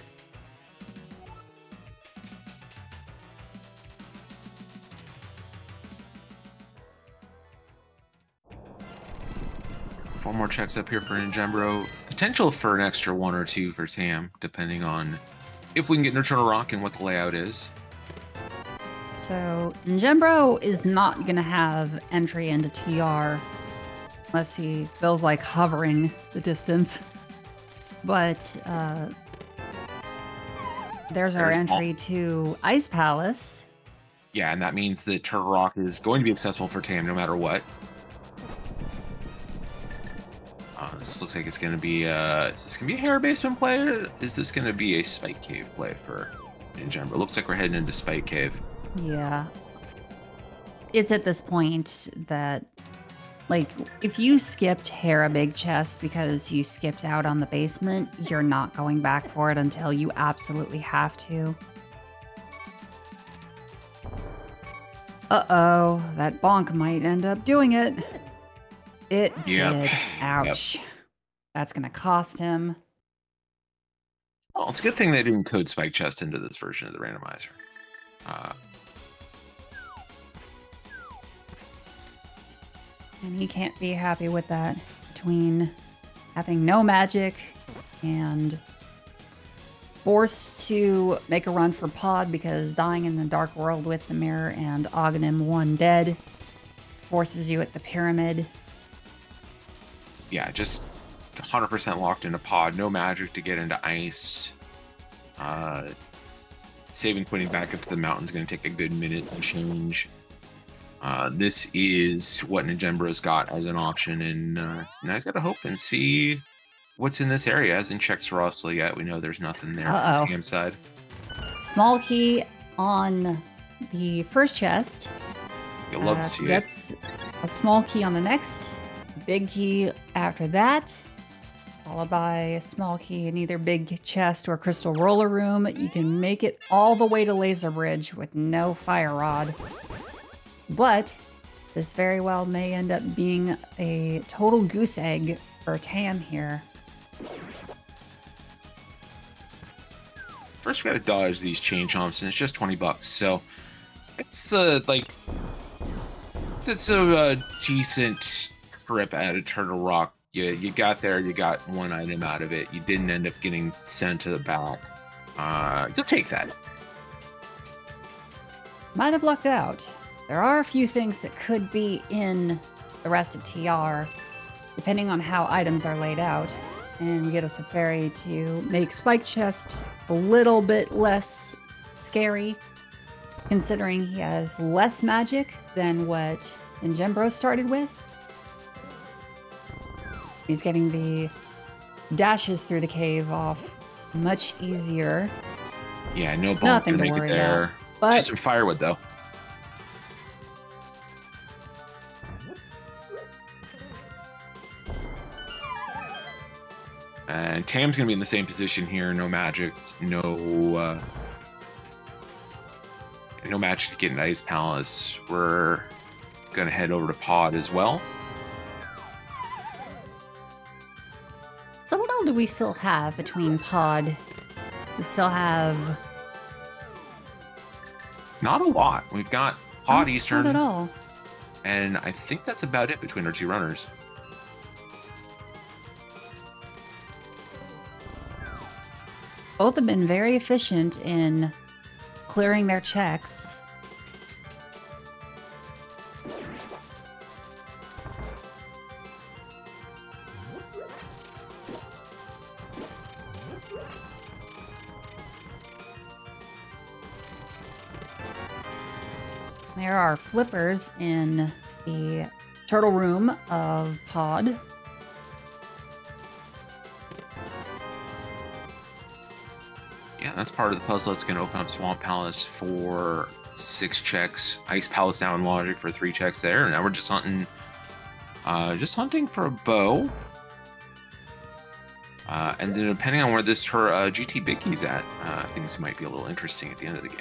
Four more checks up here for Ninjembro. Potential for an extra 1 or 2 for Tam, depending on if we can get into Turtle Rock and what the layout is. So Ninjembro is not going to have entry into TR unless he feels like hovering the distance. But there's our entry to Ice Palace. Yeah, and that means that Turtle Rock is going to be accessible for Tam no matter what. This looks like it's going to be is this going to be a Hair Basement play, or is this going to be a Spike Cave play for Ninjembro? Looks like we're heading into Spike Cave. Yeah. It's at this point that, like, if you skipped Hera Big Chest because you skipped out on the basement, you're not going back for it until you absolutely have to. Uh-oh, that bonk might end up doing it. It did. Ouch. Yep. That's going to cost him. Well, it's a good thing they didn't code Spike Chest into this version of the randomizer. And he can't be happy with that, between having no magic and forced to make a run for pod because dying in the Dark World with the Mirror and Oghanim 1 dead forces you at the Pyramid. Yeah, just 100% locked into pod, no magic to get into ice. Saving quitting back up to the mountain is going to take a good minute and change. This is what Ninjembro's got as an option, and now he's got to hope and see what's in this area. Hasn't checked Sarosla yet. We know there's nothing there from the Tam side. Small key on the first chest. You'll love to see gets a small key on the next. Big key after that. Followed by a small key in either big chest or crystal roller room. You can make it all the way to Laser Bridge with no fire rod. But this very well may end up being a total goose egg for Tam here. First, we got to dodge these chain chomps, and it's just $20. So it's that's a decent trip out of Turtle Rock. You got there, you got 1 item out of it. You didn't end up getting sent to the back. You'll take that. Might have lucked out. There are a few things that could be in the rest of TR, depending on how items are laid out. And you get a Safari to make Spike Chest a little bit less scary, considering he has less magic than what Ninjembro started with. He's getting the dashes through the cave off much easier. Yeah, no bonk Nothing to to make worry it there. about. But just some firewood, though. And Tam's going to be in the same position here. No magic, no magic to get into Ice Palace. We're going to head over to Pod as well. So what all do we still have between Pod? We still have... Not a lot. We've got Pod Eastern. Not at all. And I think that's about it between our two runners. Both have been very efficient in clearing their checks. There are flippers in the turtle room of Pod. Yeah, that's part of the puzzle. It's going to open up Swamp Palace for 6 checks. Ice Palace now in Logic for 3 checks there. And now we're just hunting for a bow. And then depending on where this GT Biggie's at, things might be a little interesting at the end of the game.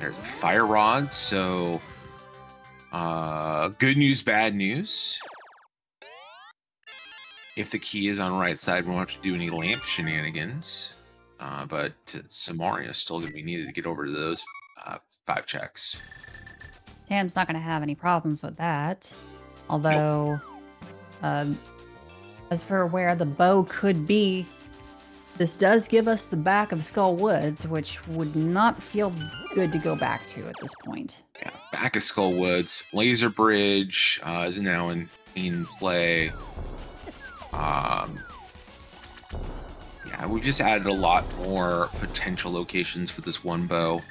There's a fire rod, so good news, bad news. If the key is on the right side, we won't have to do any lamp shenanigans. But Samaria is still going to be needed to get over to those 5 checks. Tam's not going to have any problems with that. Although, as for where the bow could be, this does give us the back of Skull Woods, which would not feel good to go back to at this point. Yeah, back of Skull Woods. Laser Bridge is now in play. Yeah, we've just added a lot more potential locations for this one bow.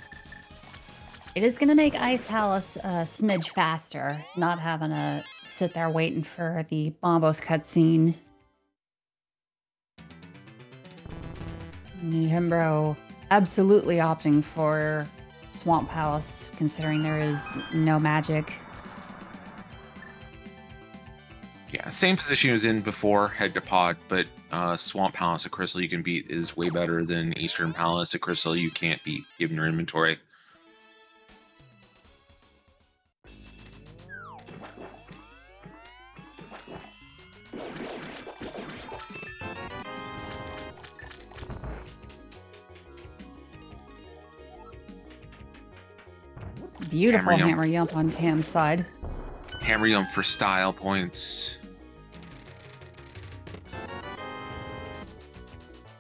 It is going to make Ice Palace a smidge faster, not having to sit there waiting for the Bombos cutscene. Ninjembro absolutely opting for Swamp Palace, considering there is no magic. Yeah, same position he was in before, head to Pod, but Swamp Palace at Crystal you can beat is way better than Eastern Palace at Crystal you can't beat, given your inventory. Beautiful hammer yump on Tam's side. Hammer yump for style points.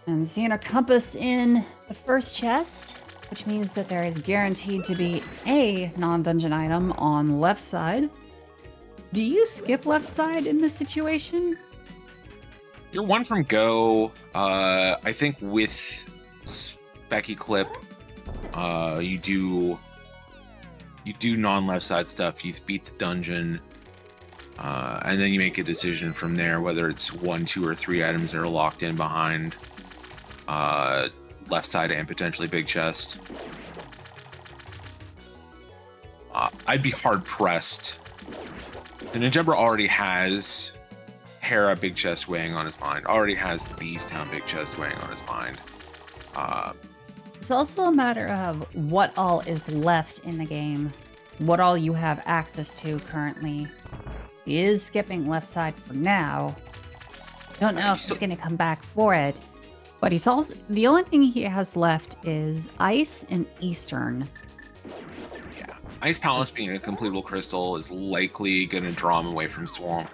And seeing a compass in the first chest, which means that there is guaranteed to be a non-dungeon item on left side. Do you skip left side in this situation? You're 1 from go. I think with Specky Clip, you do non-left side stuff. You beat the dungeon, and then you make a decision from there whether it's 1, 2, or 3 items that are locked in behind left side and potentially big chest. I'd be hard pressed. The Ninjembro already has Hera big chest weighing on his mind. Already has Thieves Town big chest weighing on his mind. It's also a matter of what all is left in the game, what all you have access to currently. He is skipping left side for now. Don't know if he's going to come back for it, but he's also the only thing he has left is Ice and Eastern. Yeah, Ice Palace being a completable crystal is likely going to draw him away from Swamp.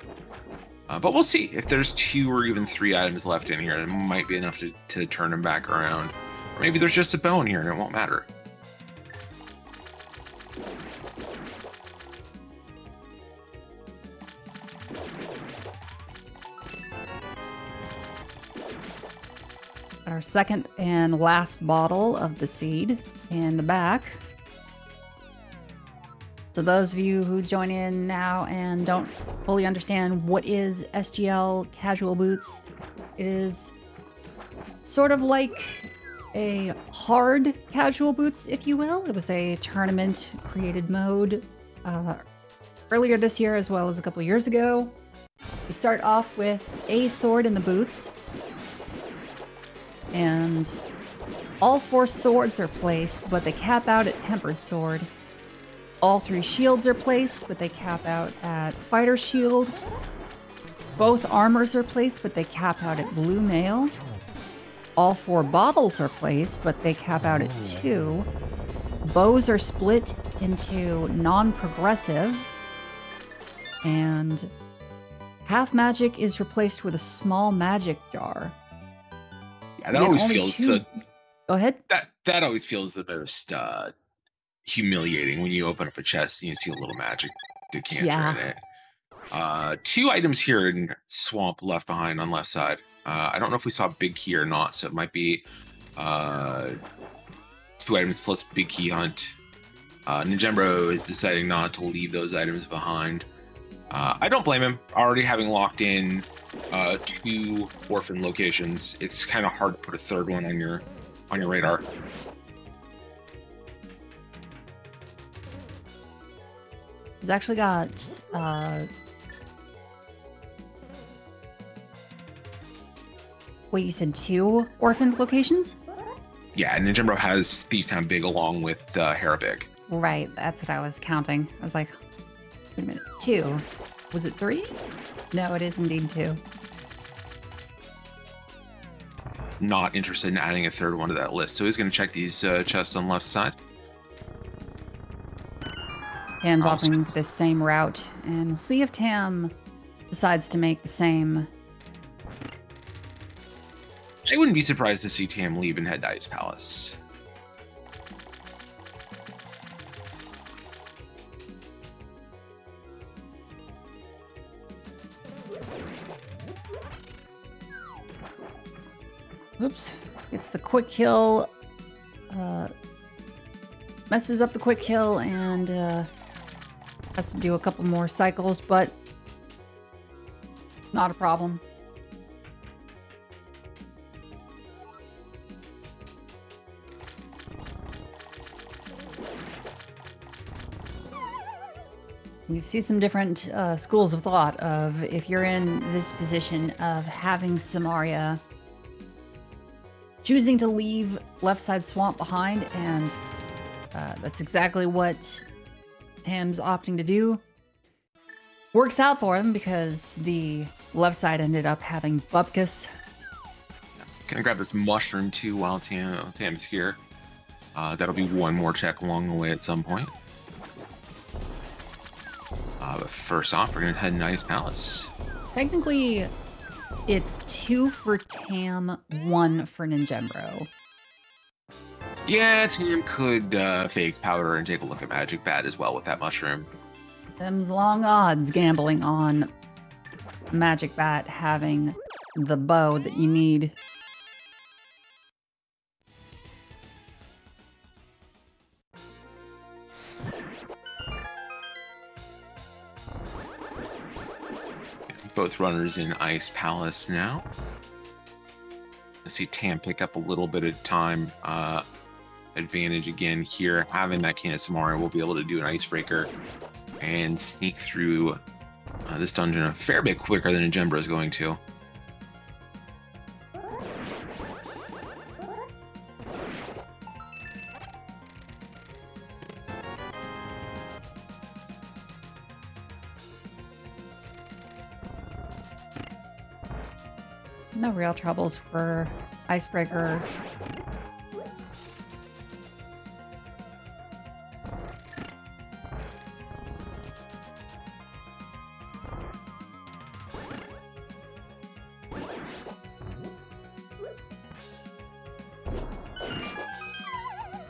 But we'll see if there's 2 or even 3 items left in here. It might be enough to turn him back around. Or maybe there's just a bone here and it won't matter. Our second and last bottle of the seed in the back. So those of you who join in now and don't fully understand what is SGL casual boots, it is sort of like a hard casual boots, if you will. It was a tournament created mode earlier this year as well as a couple years ago. You start off with a sword in the boots, and all 4 swords are placed, but they cap out at tempered sword. All 3 shields are placed, but they cap out at fighter shield. Both armors are placed, but they cap out at blue mail. All 4 bottles are placed, but they cap out at 2. Bows are split into non-progressive. And half magic is replaced with a small magic jar. Yeah, that always feels Go ahead. That always feels the most humiliating when you open up a chest and you see a little magic decanter in it. 2 items here in Swamp left behind on left side. I don't know if we saw Big Key or not, so it might be 2 items plus Big Key Hunt. Ninjembro is deciding not to leave those items behind. I don't blame him. Already having locked in 2 orphan locations, it's kind of hard to put a 3rd one on your radar. He's actually got wait, you said 2 orphaned locations? Yeah, Ninjembro has Thieves Town Big along with Harabig. Right, that's what I was counting. I was like, wait a minute, 2. Was it 3? No, it is indeed 2. Not interested in adding a 3rd one to that list, so he's going to check these chests on the left side. Tam's opting for this same route, and we'll see if Tam decides to make the same. I wouldn't be surprised to see Tam leave and head to Ice Palace. Oops. It's the quick kill. Messes up the quick kill and has to do a couple more cycles, but not a problem. We see some different schools of thought of if you're in this position of having Samaria, choosing to leave left side swamp behind, and that's exactly what Tam's opting to do. Works out for him because the left side ended up having Bupkis. Gonna grab this mushroom too while Tam's here. That'll be one more check along the way at some point. But first off, we're gonna head to Ice Palace. Technically, it's 2 for Tam, 1 for Ninjembro. Yeah, Tam could fake powder and take a look at Magic Bat as well with that mushroom. Them's long odds gambling on Magic Bat having the bow that you need. Both runners in Ice Palace now. I see Tam pick up a little bit of time advantage again here. Having that can of Samara, we'll be able to do an icebreaker and sneak through this dungeon a fair bit quicker than Ninjembro is going to. No real troubles for icebreaker.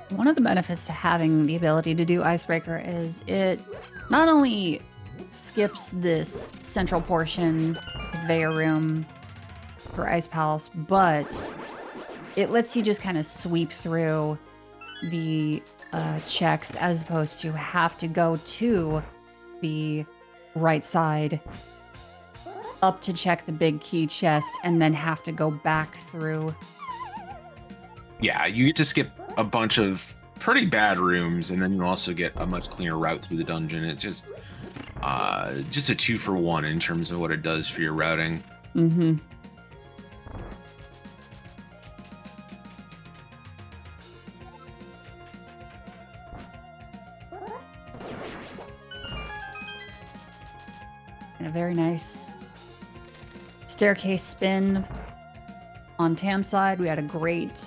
One of the benefits to having the ability to do icebreaker is it not only skips this central portion conveyor room for Ice Palace, but it lets you just kind of sweep through the checks as opposed to have to go to the right side up to check the big key chest and then have to go back through. Yeah, you get to skip a bunch of pretty bad rooms, and then you also get a much cleaner route through the dungeon. It's just a 2-for-1 in terms of what it does for your routing. Mm-hmm. And a very nice staircase spin on Tam's side. We had a great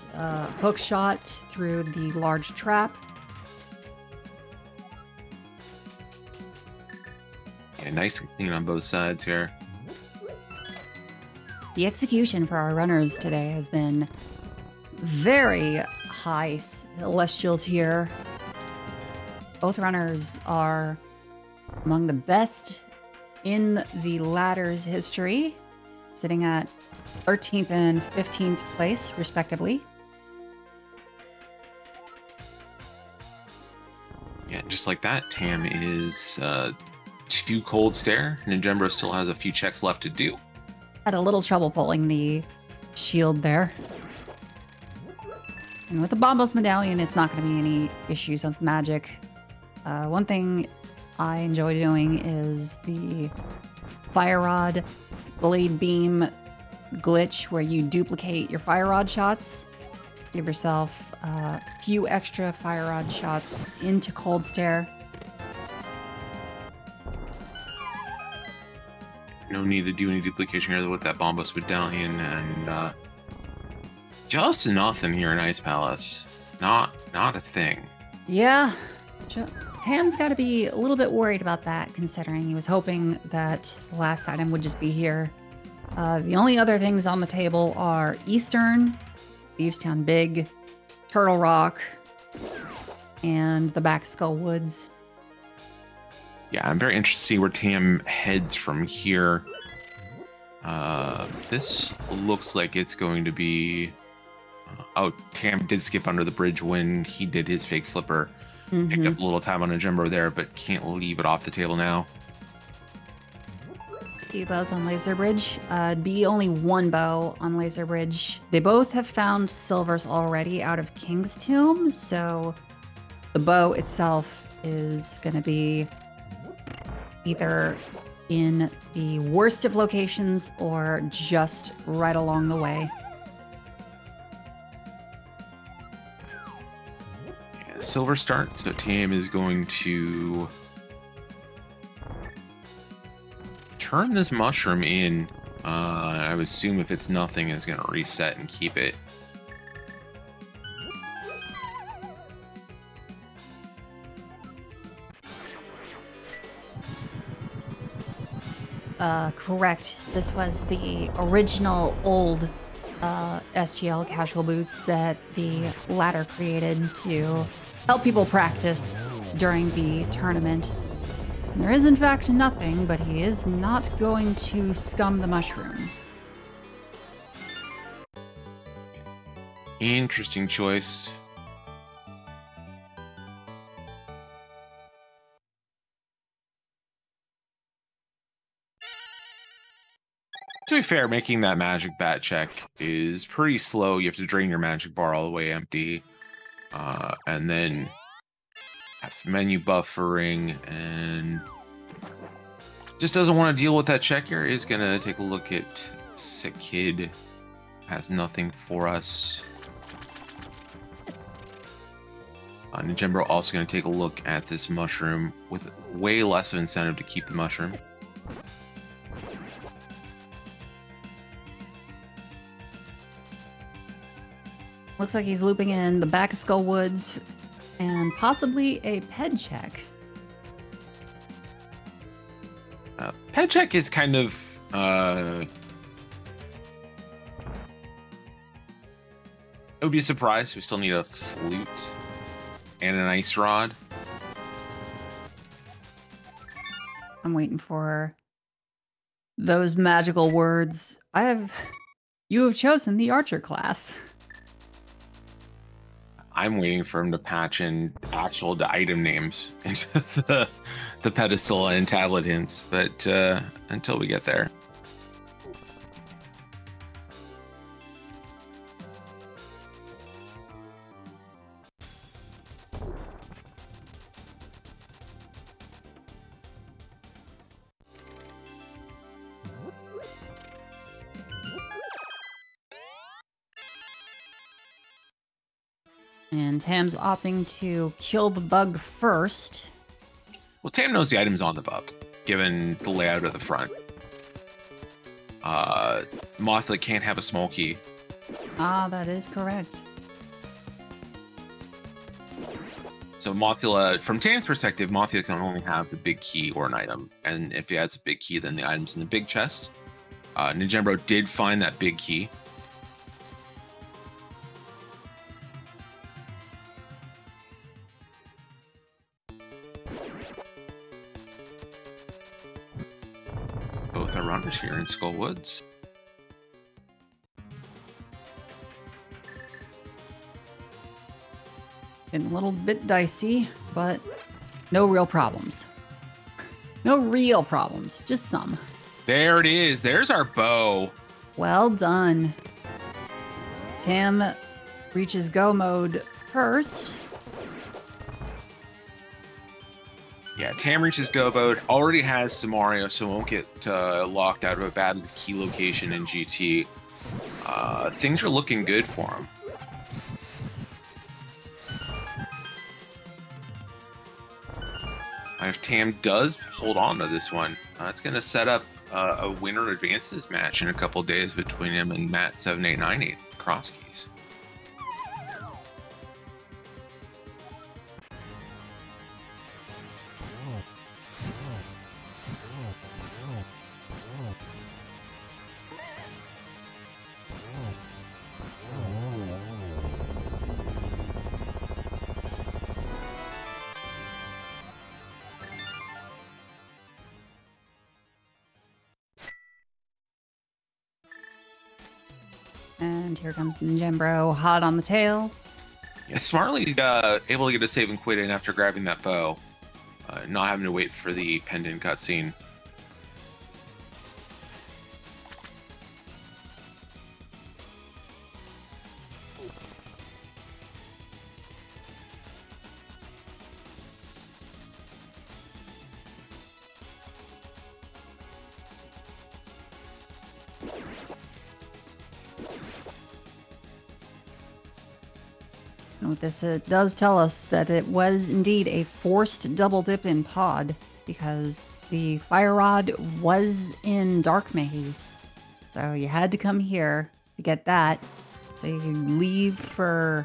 hook shot through the large trap. Yeah, nice and clean on both sides here. The execution for our runners today has been very high. Celestials here. Both runners are among the best in the ladder's history, sitting at 13th and 15th place, respectively. Yeah, just like that, Tam is 2 cold stare. Ninjembro still has a few checks left to do. Had a little trouble pulling the shield there. And with the Bombos Medallion, it's not going to be any issues of magic. One thing I enjoy doing is the Fire Rod Blade Beam glitch where you duplicate your Fire Rod shots. Give yourself a few extra Fire Rod shots into Cold Stare. No need to do any duplication here with that Bombos Medallion, and just nothing here in Ice Palace. Not a thing. Yeah. Tam's got to be a little bit worried about that, considering he was hoping that the last item would just be here. The only other things on the table are Eastern, Thievestown Big, Turtle Rock, and the Back Skull Woods. Yeah, I'm very interested to see where Tam heads from here. This looks like it's going to be... oh, Tam did skip under the bridge when he did his fake flipper. Mm-hmm. Picked up a little time on Ninjembro there, but can't leave it off the table now. 2 bows on Laser Bridge. Be only 1 bow on Laser Bridge. They both have found silvers already out of King's Tomb, so the bow itself is going to be either in the worst of locations or just right along the way. Silver start, so Tam is going to turn this mushroom in. I would assume if it's nothing, it's going to reset and keep it. Correct. This was the original old SGL casual boots that the ladder created to help people practice during the tournament. And there is in fact nothing, but he is not going to scum the mushroom. Interesting choice. To be fair, making that magic bat check is pretty slow. You have to drain your magic bar all the way empty. And then have some menu buffering, and just doesn't want to deal with that check here. Is going to take a look at Sick Kid. Has nothing for us. Ninjembro also going to take a look at this mushroom with way less of incentive to keep the mushroom. Looks like he's looping in the Back of Skull Woods and possibly a ped check. Ped check is kind of it would be a surprise. We still need a flute and an ice rod. I'm waiting for those magical words. You have chosen the archer class. I'm waiting for him to patch in actual item names into the pedestal and tablet hints, but until we get there. And Tam's opting to kill the bug first. Well, Tam knows the item's on the bug, given the layout of the front. Mothla can't have a small key. Ah, that is correct. So Mothula, from Tam's perspective, Mothula can only have the big key or an item. And if he has a big key, then the item's in the big chest. Ninjembro did find that big key. Both are runners here in Skull Woods. Getting a little bit dicey, but no real problems. No real problems, just some. There it is. There's our bow. Well done. Tam reaches go mode first. Yeah, Tam reaches go mode. Already has Samaria, so won't get locked out of a bad key location in GT. Things are looking good for him. If Tam does hold on to this one, it's going to set up a winner advances match in a couple days between him and Matt7898 cross keys. And here comes Ninjembro, hot on the tail. Yeah, smartly able to get a save and quit in after grabbing that bow, not having to wait for the pendant cutscene. And with this, it does tell us that it was indeed a forced double dip in pod because the fire rod was in Dark Maze. So you had to come here to get that. So you can leave for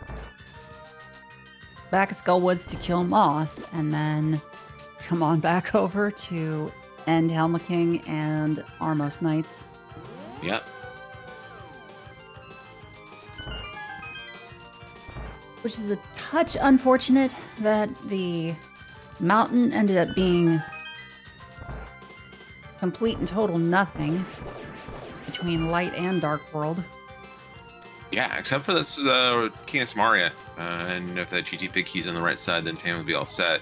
back of Skullwoods to kill Moth and then come on back over to end Helma King and Armos Knights. Yep. Which is a touch unfortunate that the mountain ended up being complete and total nothing between light and dark world. Yeah, except for this King of Samaria. And if that GT big key's on the right side, then Tam would be all set.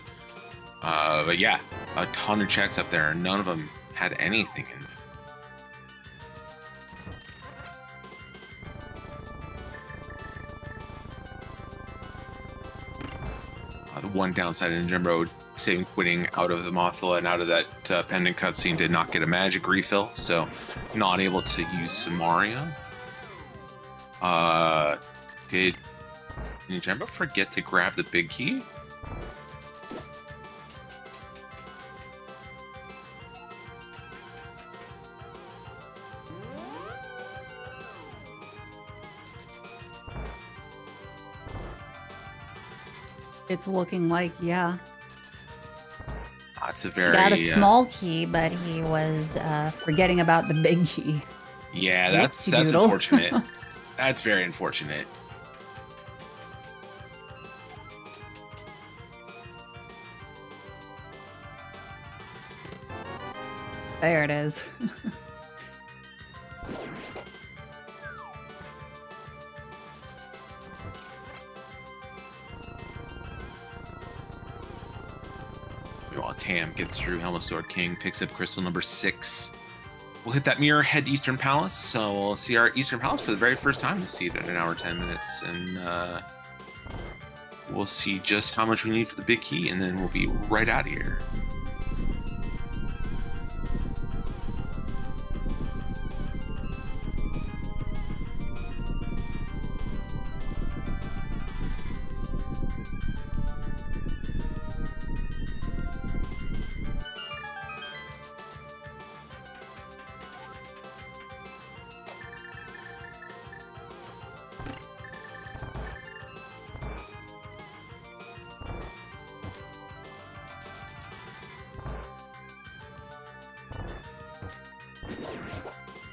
But yeah, a ton of checks up there, and none of them had anything in them. The one downside in Ninjembro saving quitting out of the Mothula and out of that pendant cutscene did not get a magic refill, so not able to use Samaria. Did Ninjembro forget to grab the big key? It's looking like, yeah. That's a very... Got a small key, but he was forgetting about the big key. Yeah, that's unfortunate. That's very unfortunate. There it is. Meanwhile, Tam gets through Helmut Sword King, picks up crystal number 6. We'll hit that mirror, head to Eastern Palace. So we'll see our Eastern Palace for the very first time this season in an hour 10 minutes, and we'll see just how much we need for the big key, and then we'll be right out of here.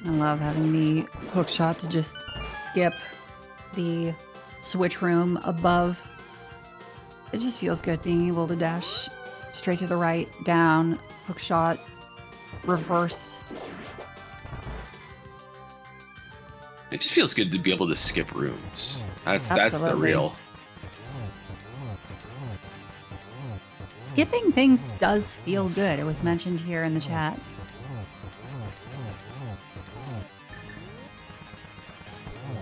I love having the hook shot to just skip the switch room above. It just feels good being able to dash straight to the right, down, hook shot, reverse. It just feels good to be able to skip rooms. That's the real. Skipping things does feel good. It was mentioned here in the chat.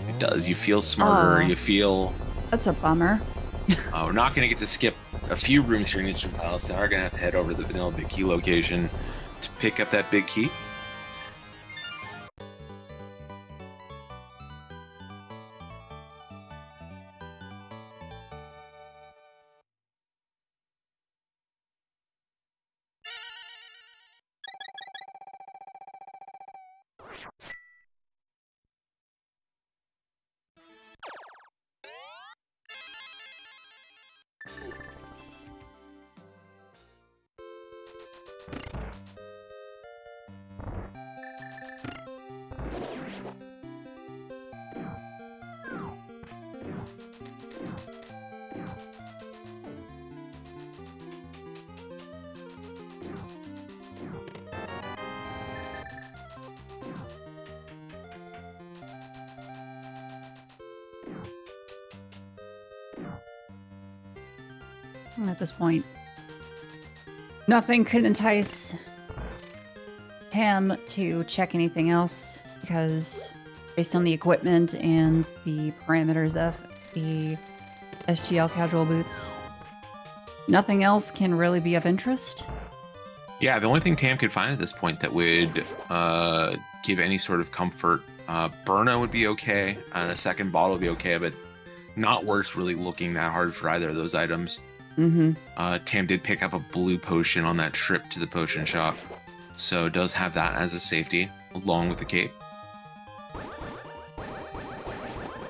It does. You feel smarter. You feel... That's a bummer. We're not going to get to skip a few rooms here in Eastern Palace. Now we're going to have to head over to the vanilla big key location to pick up that big key. At this point, nothing could entice Tam to check anything else because based on the equipment and the parameters of the SGL casual boots, nothing else can really be of interest. Yeah, the only thing Tam could find at this point that would give any sort of comfort, Burno would be okay, and a second bottle would be okay, but not worth really looking that hard for either of those items. Tam did pick up a blue potion on that trip to the potion shop, so does have that as a safety along with the cape.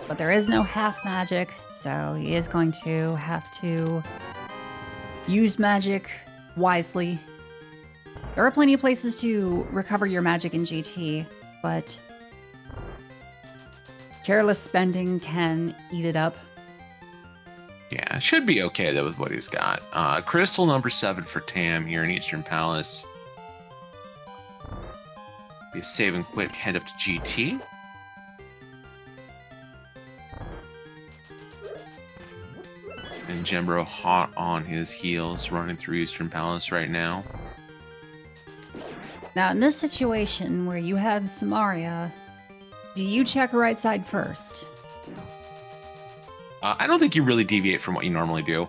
But there is no half magic, so he is going to have to use magic wisely. There are plenty of places to recover your magic in GT, but careless spending can eat it up. Yeah, should be okay though with what he's got. Crystal number 7 for Tam here in Eastern Palace. Be a save and quit, head up to GT. Ninjembro hot on his heels, running through Eastern Palace right now. Now, in this situation where you have Samaria, do you check right side first? I don't think you really deviate from what you normally do.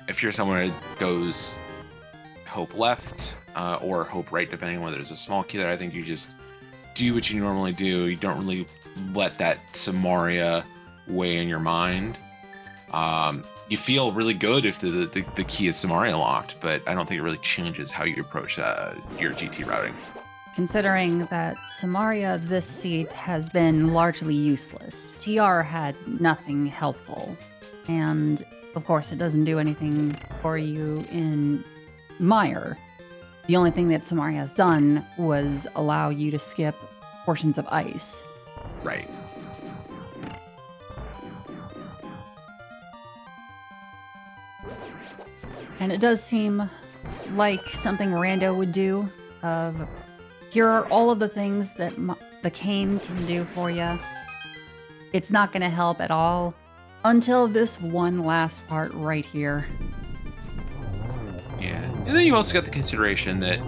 If you're someone that goes hope left or hope right, depending on whether there's a small key there, I think you just do what you normally do. You don't really let that Samaria weigh in your mind. You feel really good if the key is Samaria locked, but I don't think it really changes how you approach your GT routing. Considering that Samaria this seat has been largely useless. TR had nothing helpful. And of course it doesn't do anything for you in Mire. The only thing that Samaria has done was allow you to skip portions of ice. Right. And it does seem like something Rando would do. Here are all of the things that the cane can do for you. It's not going to help at all, until this one last part right here. Yeah. And then you also got the consideration that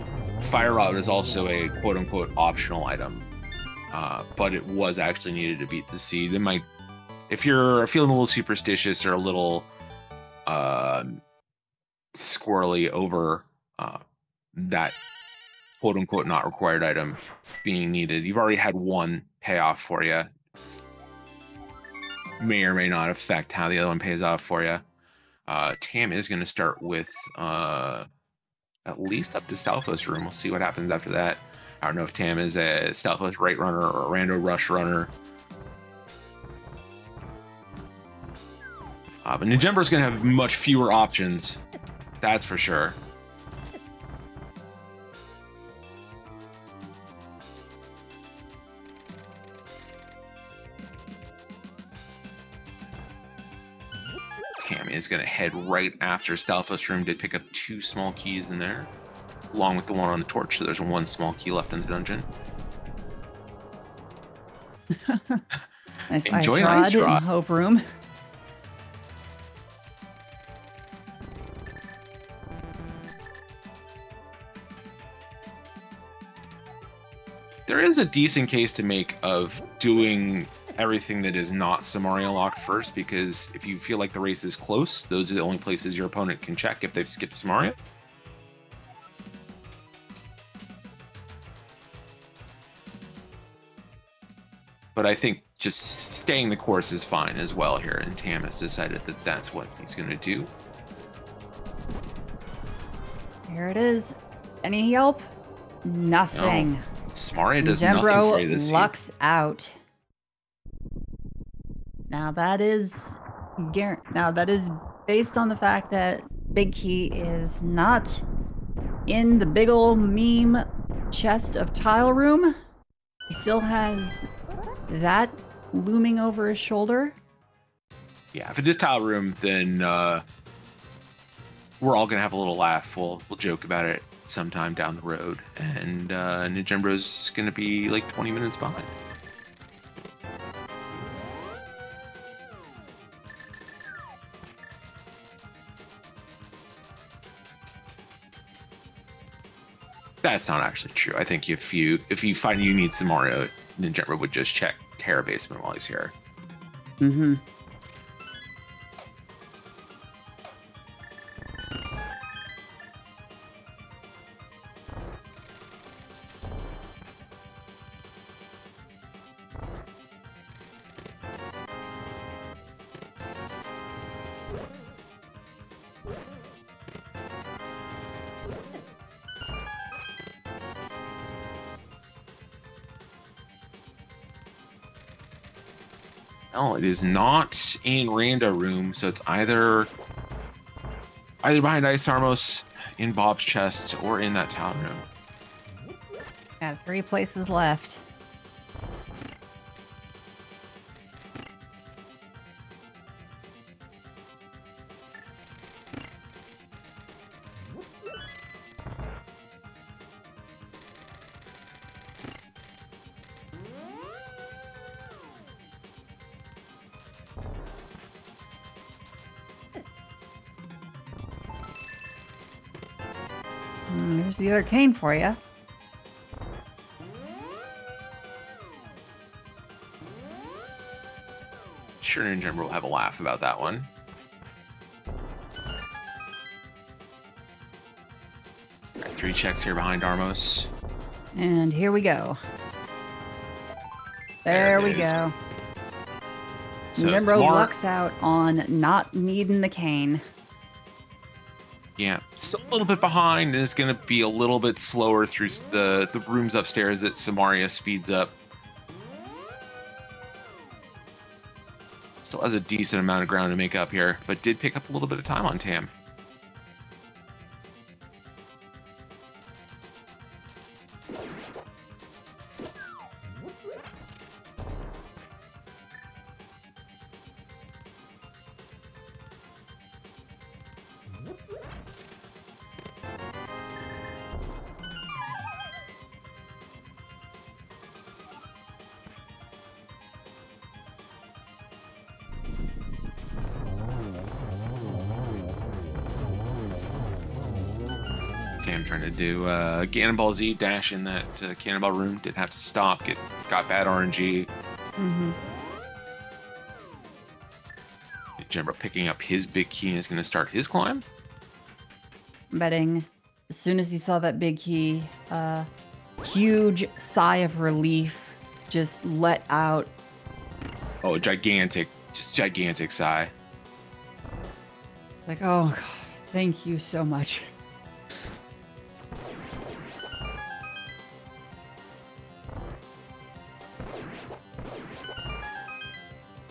Fire Rod is also a quote-unquote optional item. But it was actually needed to beat the seed. It might, if you're feeling a little superstitious or a little squirrely over that quote-unquote not required item being needed, you've already had one payoff for you. May or may not affect how the other one pays off for you. Tam is going to start with at least up to Stalfos room. We'll see what happens after that. I don't know if Tam is a Stalfos right runner or a rando rush runner. But Ninjembro is going to have much fewer options. That's for sure. Tam is going to head right after Stalfos room. Did pick up 2 small keys in there, along with the one on the torch. So there's 1 small key left in the dungeon. Nice Enjoy ice an rod ice in Hope Room. There is a decent case to make of doing everything that is not Samaria locked first, because if you feel like the race is close, those are the only places your opponent can check if they've skipped Samaria. But I think just staying the course is fine as well here, and Tam has decided that that's what he's going to do. Here it is. Any help? Nothing. No. Samaria does nothing for you this Ninjembro lucks out. Now that is based on the fact that Big Key is not in the big ol' meme chest of tile room. He still has that looming over his shoulder. Yeah, if it is tile room, then we're all gonna have a little laugh. We'll joke about it sometime down the road, and Ninjembro's gonna be like 20 minutes behind. That's not actually true. I think if you find you need some Mario, Ninjembro would just check Terra Basement while he's here. Mm-hmm. No, it is not in Rando room, so it's either behind Ice Armos, in Bob's chest, or in that town room. Got 3 places left. There's the other cane for you. Sure, Ninjembro will have a laugh about that one. All right, 3 checks here behind Armos. And here we go. There we go. So Ninjembro lucks out on not needing the cane. Yeah, still a little bit behind, and it's going to be a little bit slower through the rooms upstairs that Samaria speeds up. Still has a decent amount of ground to make up here, but did pick up a little bit of time on Tam. Tam trying to do. Cannonball Z dash in that Cannonball room. Did have to stop. Got bad RNG. Mm-hmm. Ninjembro picking up his big key and is going to start his climb. I'm betting as soon as he saw that big key, huge sigh of relief just let out. Oh, gigantic. Just gigantic sigh. Like, oh, God, thank you so much.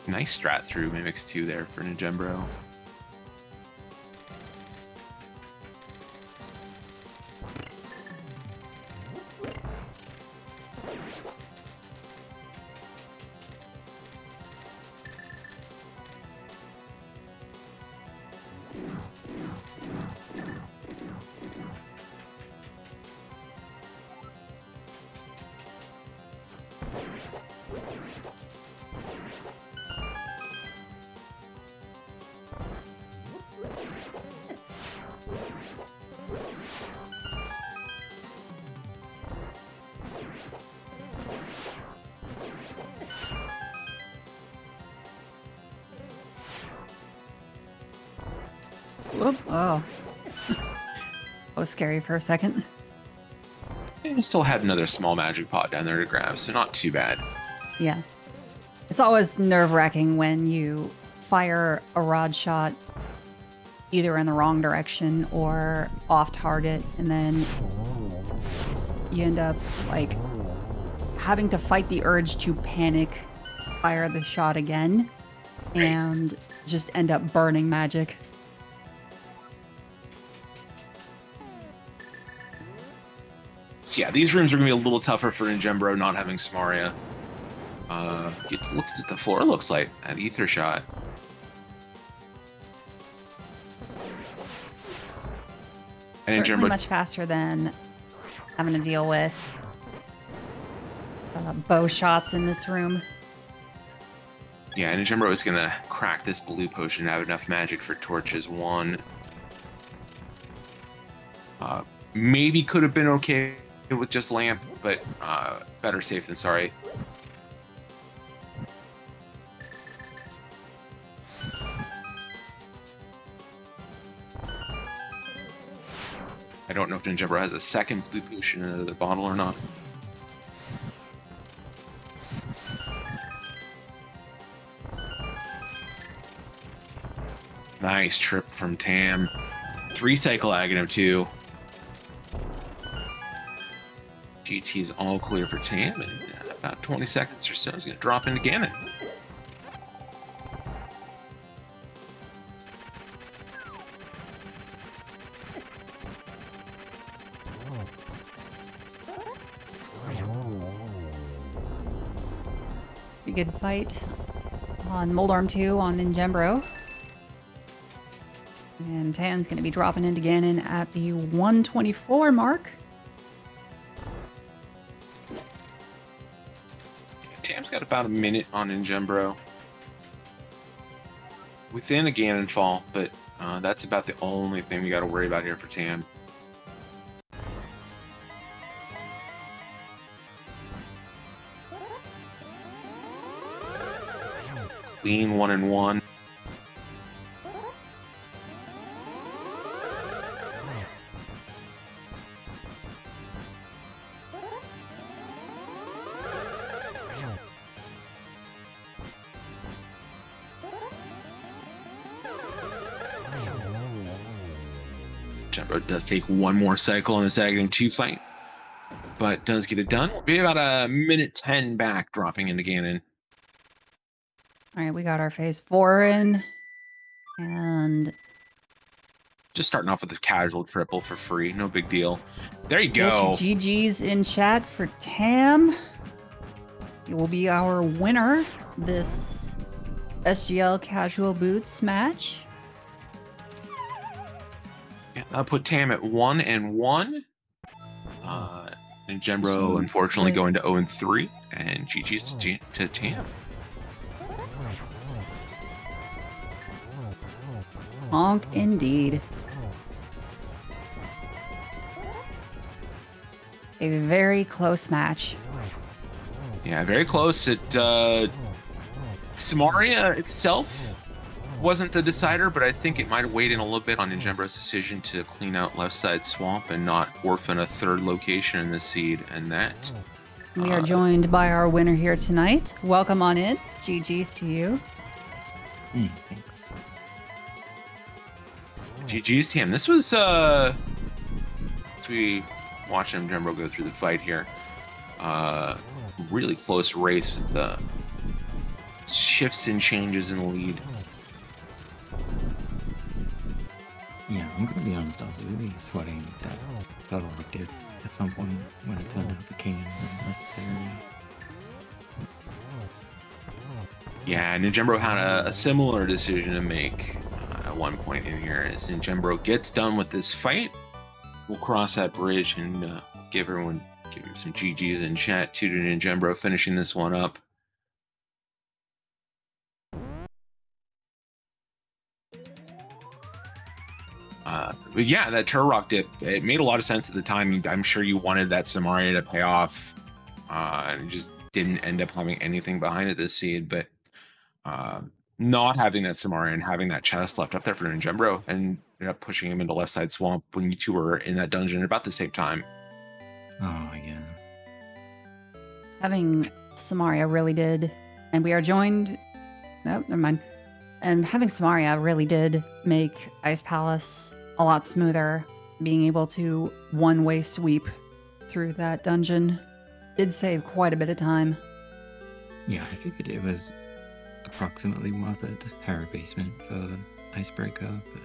Nice strat through Mimics 2 there for Ninjembro. Whoop. Oh. That was scary for a second. And still had another small magic pot down there to grab, so not too bad. Yeah. It's always nerve-wracking when you fire a rod shot either in the wrong direction or off target, and then you end up like having to fight the urge to panic, fire the shot again, and just end up burning magic. So yeah, these rooms are going to be a little tougher for Ninjembro not having Samaria. It looks at the floor, looks like an ether shot. And Certainly much faster than having to deal with bow shots in this room. Yeah, Ninjembro is going to crack this blue potion and have enough magic for torches 1. Maybe could have been okay with just lamp, but better safe than sorry. I don't know if Ninjembro has a second blue potion in another bottle or not. Nice trip from Tam. 3 cycle Aghanim too. GT is all clear for Tam, and about 20 seconds or so is going to drop into Ganon. Pretty good fight on Moldarm 2 on Ninjembro. And Tam's going to be dropping into Ganon at the 124 mark. Tam's got about a minute on Ninjembro. Within a Ganon fall, but that's about the only thing we got to worry about here for Tam. Clean 1-1. Ninjembro does take one more cycle on this Aghanim 2 fight, but does get it done. We'll be about a minute 10 back, dropping into Ganon. All right, we got our phase 4 in, and just starting off with a casual triple for free, no big deal. There you go. GG's in chat for Tam. He will be our winner this SGL casual boots match. Yeah, I'll put Tam at 1-1. Ninjembro unfortunately going to 0-3, and GG's to Tam. Honk indeed. A very close match. Yeah, very close. Samaria itself wasn't the decider, but I think it might have weighed in a little bit on Ninjembro's decision to clean out left side swamp and not orphan a third location in the seed, and that. We are joined by our winner here tonight. Welcome on in. GG's to you. Thanks. GG's team. This was as we watch Ninjembro go through the fight here. Really close race with the shifts and changes in the lead. Yeah, I'm gonna be honest, I was really sweating that photo I did at some point when it turned out became necessary. Yeah, Ninjembro had a similar decision to make at one point in here. As Ninjembro gets done with this fight, we'll cross that bridge and give him some GGs in chat too to Ninjembro finishing this one up. But yeah, that Turrock dip, it made a lot of sense at the time. I'm sure you wanted that Samaria to pay off, and it just didn't end up having anything behind it this seed. But not having that Samaria and having that chest left up there for Ninjembro and ended up pushing him into left side swamp when you two were in that dungeon at about the same time. Oh, yeah. Having Samaria really did, and we are joined. Nope, never mind. And having Samaria really did make Ice Palace a lot smoother. Being able to one-way sweep through that dungeon did save quite a bit of time. Yeah, I figured it was approximately worth it. Harrow basement for Icebreaker, but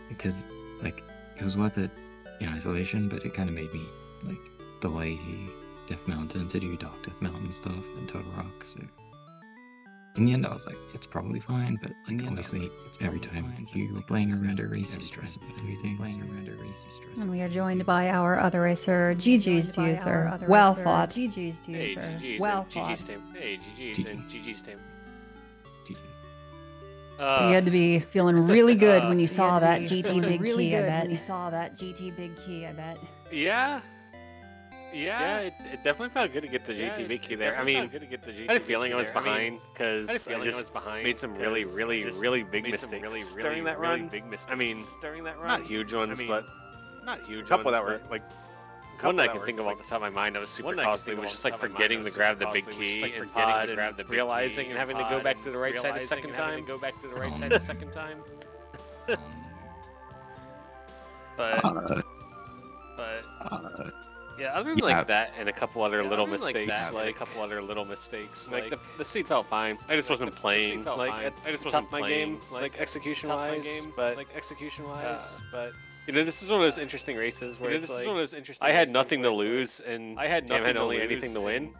because like it was worth it in isolation, but it kind of made me like delay Death Mountain to do Dark Death Mountain stuff and Total Rock. So in the end, I was like, it's probably fine, but like obviously, every time you're playing around a race, you stress about everything. And we are joined by our other racer. GG's to you, sir. Well fought. GG's to you, sir. Well fought. GG's team. Hey, GG's and GG's team. You had to be feeling really good when you saw that GT big key, I bet. When you saw that GT big key, I bet. Yeah, it definitely felt good to get the GT big key there. I mean, I had a feeling I was behind because I just made some really big mistakes during that run. I mean, not huge ones, but a couple that were like. One that I can think of off the top of my mind that was super costly was just like forgetting to grab the big key in pod and realizing and having to go back to the right side a second time. But yeah, other than like that and a couple other little mistakes, like the seat felt fine. I just wasn't playing like I just wasn't my game like execution wise, but you know, this is one of those interesting races where it's like I had nothing to lose and Tam had only anything to win.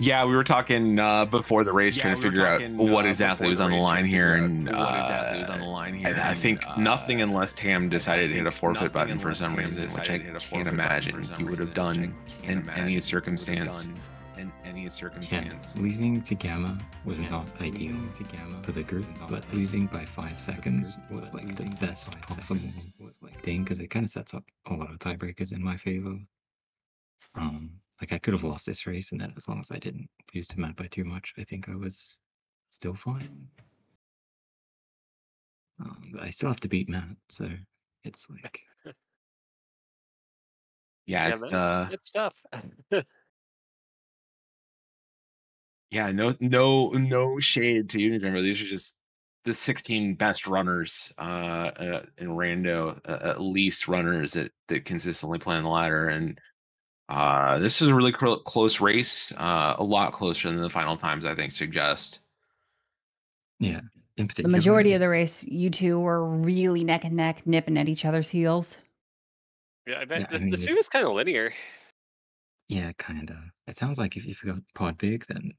Yeah, we were talking before the race, trying to figure out what exactly was on the line here, and I think nothing unless Tam decided to hit a forfeit button for some reason, which I can't imagine he would have done in any circumstance. Yeah, losing to Gamma was not ideal for the group, but losing by 5 seconds was like the best possible thing because it kind of sets up a lot of tiebreakers in my favor. Like I could have lost this race, and then as long as I didn't lose to Matt by too much, I think I was still fine. But I still have to beat Matt, so it's like, Yeah, it's tough. Yeah, no shade to you, remember these are just the 16 best runners in Rando, at least runners that consistently play on the ladder, and this was a really close race, a lot closer than the final times I think suggest. yeah. In The particular, majority of the race, you two were really neck and neck, nipping at each other's heels. Yeah, I bet Yeah, I mean, the suit is kind of linear. Yeah, kinda. It sounds like if you got pod big, then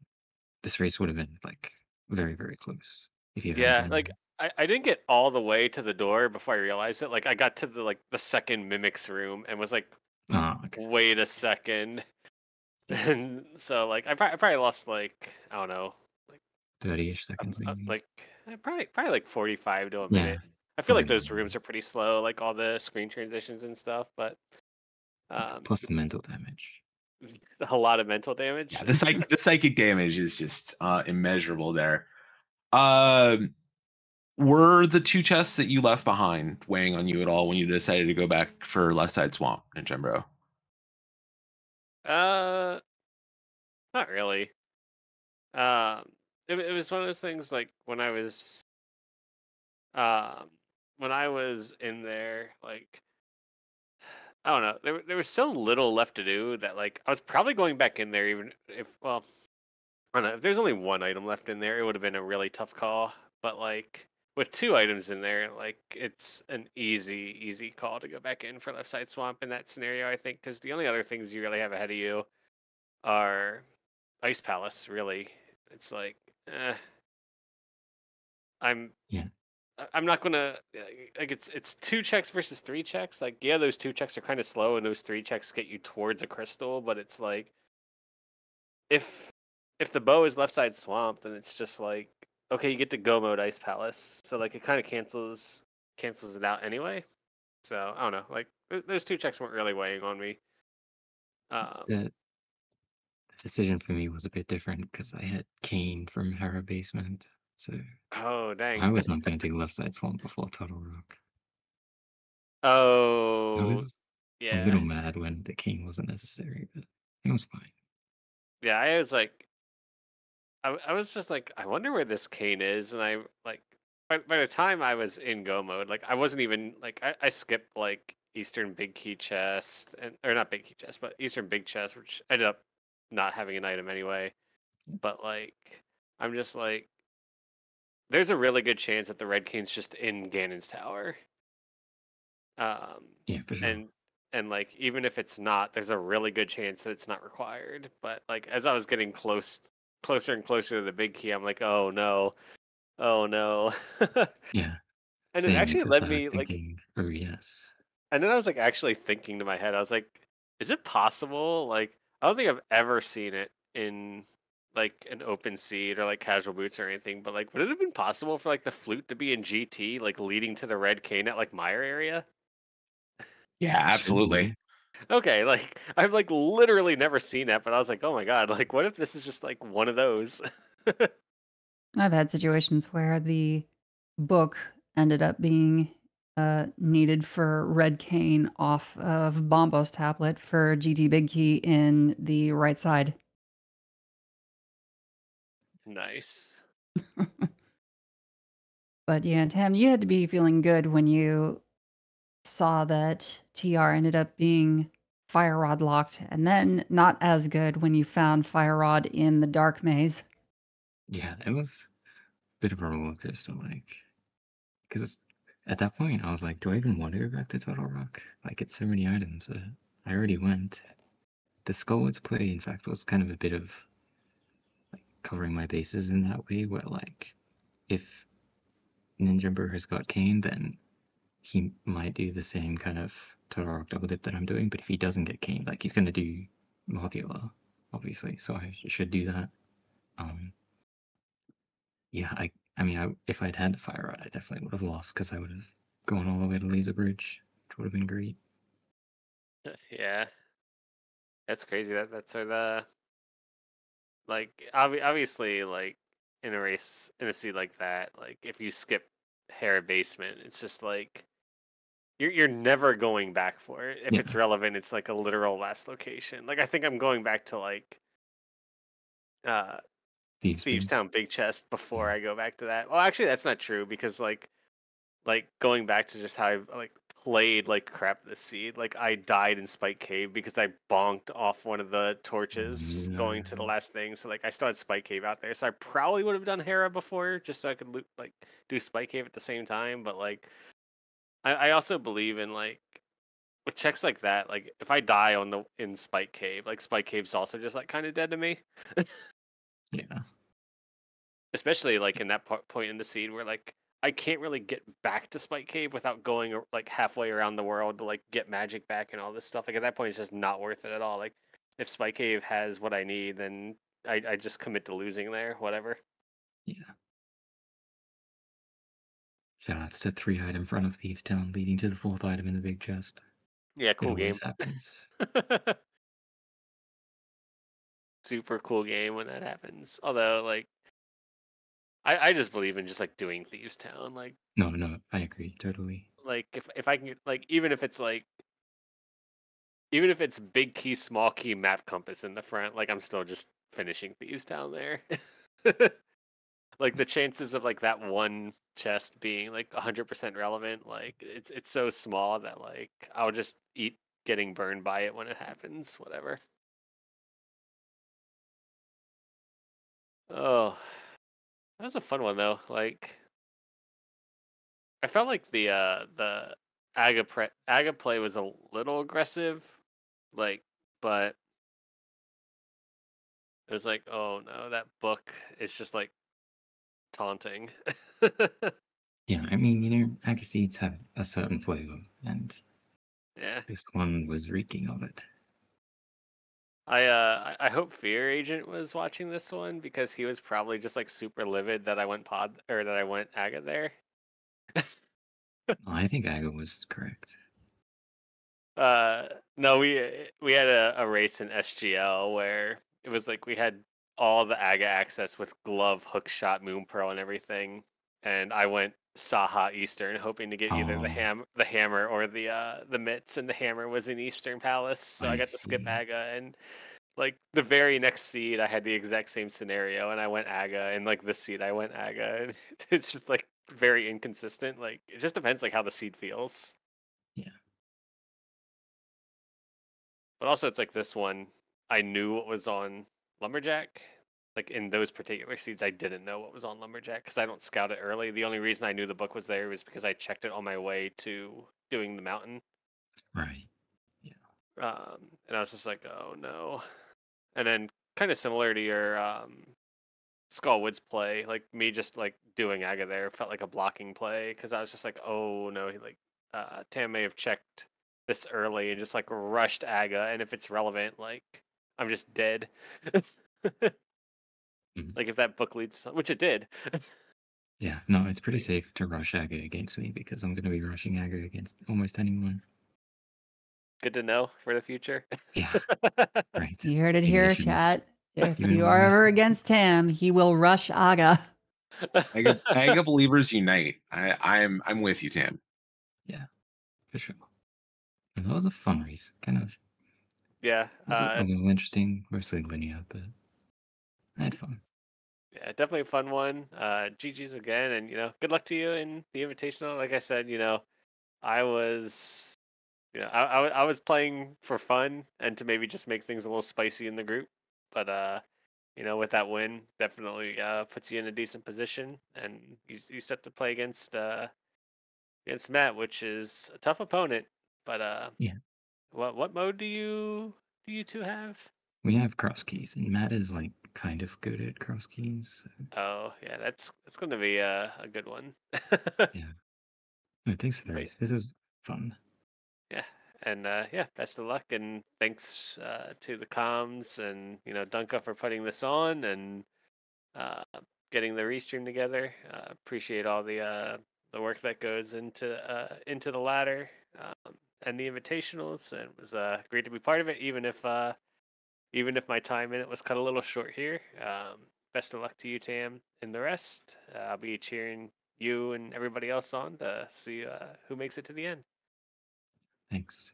this race would have been like very, very close. If you Yeah, like I didn't get all the way to the door before I realized it. Like I got to the second mimic's room and was like, okay. wait a second. And so like I probably lost like I don't know 30-ish seconds maybe. like probably like 45 to a Yeah. minute. I feel like those rooms are pretty slow, like all the screen transitions and stuff, but plus the mental damage. A lot of mental damage. Yeah, the psychic damage is just immeasurable there. Were the 2 chests that you left behind weighing on you at all when you decided to go back for Left Side Swamp, Ninjembro? Not really. It was one of those things like when I was in there, like I don't know, there was so little left to do that like I was probably going back in there even if well I don't know, if there's only one item left in there, it would have been a really tough call. But like with 2 items in there, like it's an easy call to go back in for Left Side Swamp in that scenario, I think, because the only other things you really have ahead of you are Ice Palace, really. It's like, I'm Yeah. I'm not gonna like it's 2 checks versus 3 checks. Like, yeah, those 2 checks are kind of slow, and those 3 checks get you towards a crystal. But it's like, if the bow is Left Side Swamp, then it's just like, okay, you get to go mode Ice Palace, so like it kind of cancels it out anyway. So I don't know, like those 2 checks weren't really weighing on me. The decision for me was a bit different because I had Kane from Hera Basement, so Oh dang! I was not going to do Left Side Swamp before Total Rock. I Oh was a yeah, little mad when the Kane wasn't necessary, but it was fine. yeah. I was like, I was just like, I wonder where this cane is, and I like by the time I was in go mode, like I wasn't even like I skipped like Eastern Big Key Chest and or not Big Key Chest, but Eastern Big Chest, which ended up not having an item anyway. But like I'm just like, there's a really good chance that the Red Cane's just in Ganon's Tower. Yeah, for sure. And like even if it's not, there's a really good chance that it's not required. But like as I was getting closer and closer to the big key, I'm like, oh no, oh no. Yeah. And it Same, actually except led I was me like, thinking, oh yes. and then I was like actually thinking to my head, I was like, is it possible? Like, I don't think I've ever seen it in like an open seed or like casual boots or anything, but like, would it have been possible for like the flute to be in GT, like leading to the red cane at like Meyer area? Yeah, Should absolutely. be. Okay, like I've like literally never seen that, but I was like, oh my god, like what if this is just like one of those? I've had situations where the book ended up being needed for red cane off of Bombo's tablet for GT Big Key in the right side. Nice. But yeah, Tam, you had to be feeling good when you saw that TR ended up being Fire Rod locked, and then not as good when you found Fire Rod in the dark maze. Yeah, it was a bit of a roller coaster, like, because at that point I was like, do I even want to go back to Total Rock? Like, it's so many items. I already went. The Skullwards play, in fact, was kind of a bit of like covering my bases in that way, where like, if Ninjembro has got Kane, then he might do the same kind of Total Rock double dip that I'm doing. But if he doesn't get Kane, like he's gonna do Mothula, obviously. So I should do that. Yeah, I mean, if I'd had the Fire Rod, I definitely would have lost because I would have gone all the way to Laser Bridge, which would have been great. Yeah, that's crazy. That's where the like obviously like in a race in a seed like that, like if you skip Hera Basement, it's just like you're never going back for it. If Yeah, it's relevant, it's like a literal last location. Like I think I'm going back to like uh Thieves Bridge. Town Big Chest before I go back to that. Well, actually that's not true because like going back to just how I've like played like crap this seed. Like I died in Spike Cave because I bonked off one of the torches No. going to the last thing. So like I still had Spike Cave out there. So I probably would have done Hera before just so I could like do Spike Cave at the same time. But like I also believe in like with checks like that. Like if I die in Spike Cave, like Spike Cave's also just like kind of dead to me. Yeah. Especially like in that point in the seed where like I can't really get back to Spike Cave without going like halfway around the world to like get magic back and all this stuff. Like at that point, it's just not worth it at all. Like if Spike Cave has what I need, then I just commit to losing there. Whatever. Yeah. Shoutouts to 3 item front of Thieves Town leading to the 4th item in the big chest. Yeah, cool It always game. happens. Super cool game when that happens. Although, like, I just believe in just like doing Thieves Town. Like, No, I agree totally. like if I can like even if it's big key, small key, map compass in the front, like I'm still just finishing Thieves Town there. Like the chances of like that one chest being like 100% relevant, like it's so small that like I'll just eat getting burned by it when it happens. Whatever. Oh, that was a fun one though. Like I felt like the Aga play was a little aggressive, like, but it was like, oh no, that book is just like taunting. Yeah, I mean, you know, Aga seeds have a certain flavor, and Yeah. this one was reeking of it. I hope Fear Agent was watching this one because he was probably just like super livid that I went Aga there. I think Aga was correct. No, we had a race in SGL where it was like we had all the Aga access with glove, hook shot, moon pearl, and everything, and I went Saha Eastern, hoping to get either the hammer or the mitts, and the hammer was in Eastern Palace, so I got to skip Aga, and like the very next seed I had the exact same scenario, and I went Aga, and like this seed I went Aga, and it's just like very inconsistent. Like it just depends like how the seed feels. Yeah. But also, it's like this one, I knew what was on Lumberjack. Like in those particular seeds, I didn't know what was on Lumberjack because I don't scout it early. The only reason I knew the book was there was because I checked it on my way to doing the mountain. Right. Yeah. And I was just like, oh no. And then kind of similar to your Skull Woods play, like me just like doing Aga there felt like a blocking play because I was just like, oh no, like Tam may have checked this early and just like rushed Aga, and if it's relevant, like I'm just dead. Like if that book leads, which it did. Yeah, no, it's pretty safe to rush Aga against me because I'm going to be rushing Aga against almost anyone. Good to know for the future. Yeah, right. You heard it here, chat. If you are ever against him, he will rush Aga. Aga believers unite. I'm with you, Tam. Yeah, for sure. And that was a fun race, kind of. Yeah, it was a little interesting, mostly linear, but I had fun. Yeah, definitely a fun one. GG's again, and you know, good luck to you in the Invitational. Like I said, you know, I was, you know, I was playing for fun and to maybe just make things a little spicy in the group, but you know, with that win, definitely puts you in a decent position, and you start to play against Matt, which is a tough opponent. But yeah, what mode do you two have? We have cross keys, and Matt is like kind of good at cross keys. So. Oh yeah, that's going to be a good one. Yeah. No, thanks for this. This is fun. Yeah, and yeah, best of luck, and thanks to the comms and you know Dunka for putting this on and uh, getting the restream together. Appreciate all the work that goes into the ladder and the invitationals, and it was great to be part of it, even if my time in it was cut a little short here. Best of luck to you, Tam, and the rest. I'll be cheering you and everybody else on to see who makes it to the end. Thanks.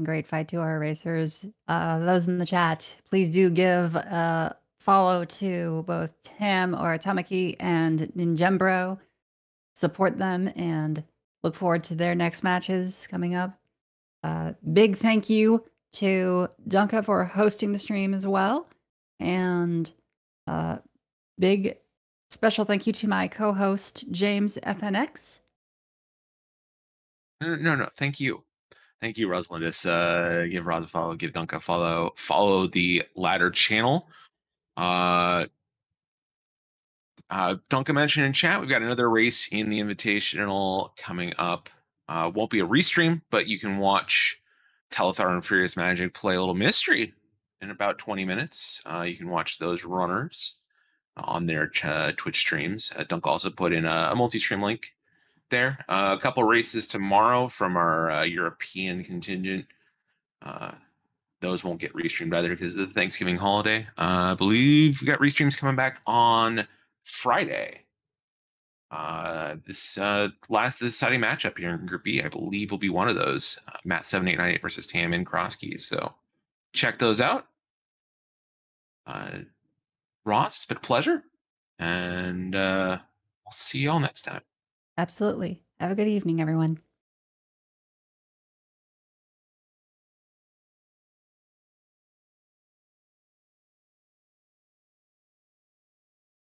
Great fight to our racers. Those in the chat, please do give a follow to both Tam or Tamaki and Ninjembro. Support them and look forward to their next matches coming up. Big thank you to Dunka for hosting the stream as well. And big special thank you to my co-host, James FNX. No. Thank you. Thank you, Rosalindis. Give Roz a follow, give Dunka a follow. Follow the ladder channel. Dunka mentioned in chat, we've got another race in the Invitational coming up. Won't be a restream, but you can watch Telethar and Furious Magic play a little mystery in about 20 minutes. You can watch those runners on their Twitch streams. Dunk also put in a multi-stream link there. A couple races tomorrow from our European contingent. Those won't get restreamed either because of the Thanksgiving holiday. I believe we got restreams coming back on Friday. This last deciding matchup here in Group B, I believe, will be one of those. Matt 7898 versus Tam in Cross Keys. So check those out. Ross, it's been a pleasure. And we'll see you all next time. Absolutely. Have a good evening, everyone.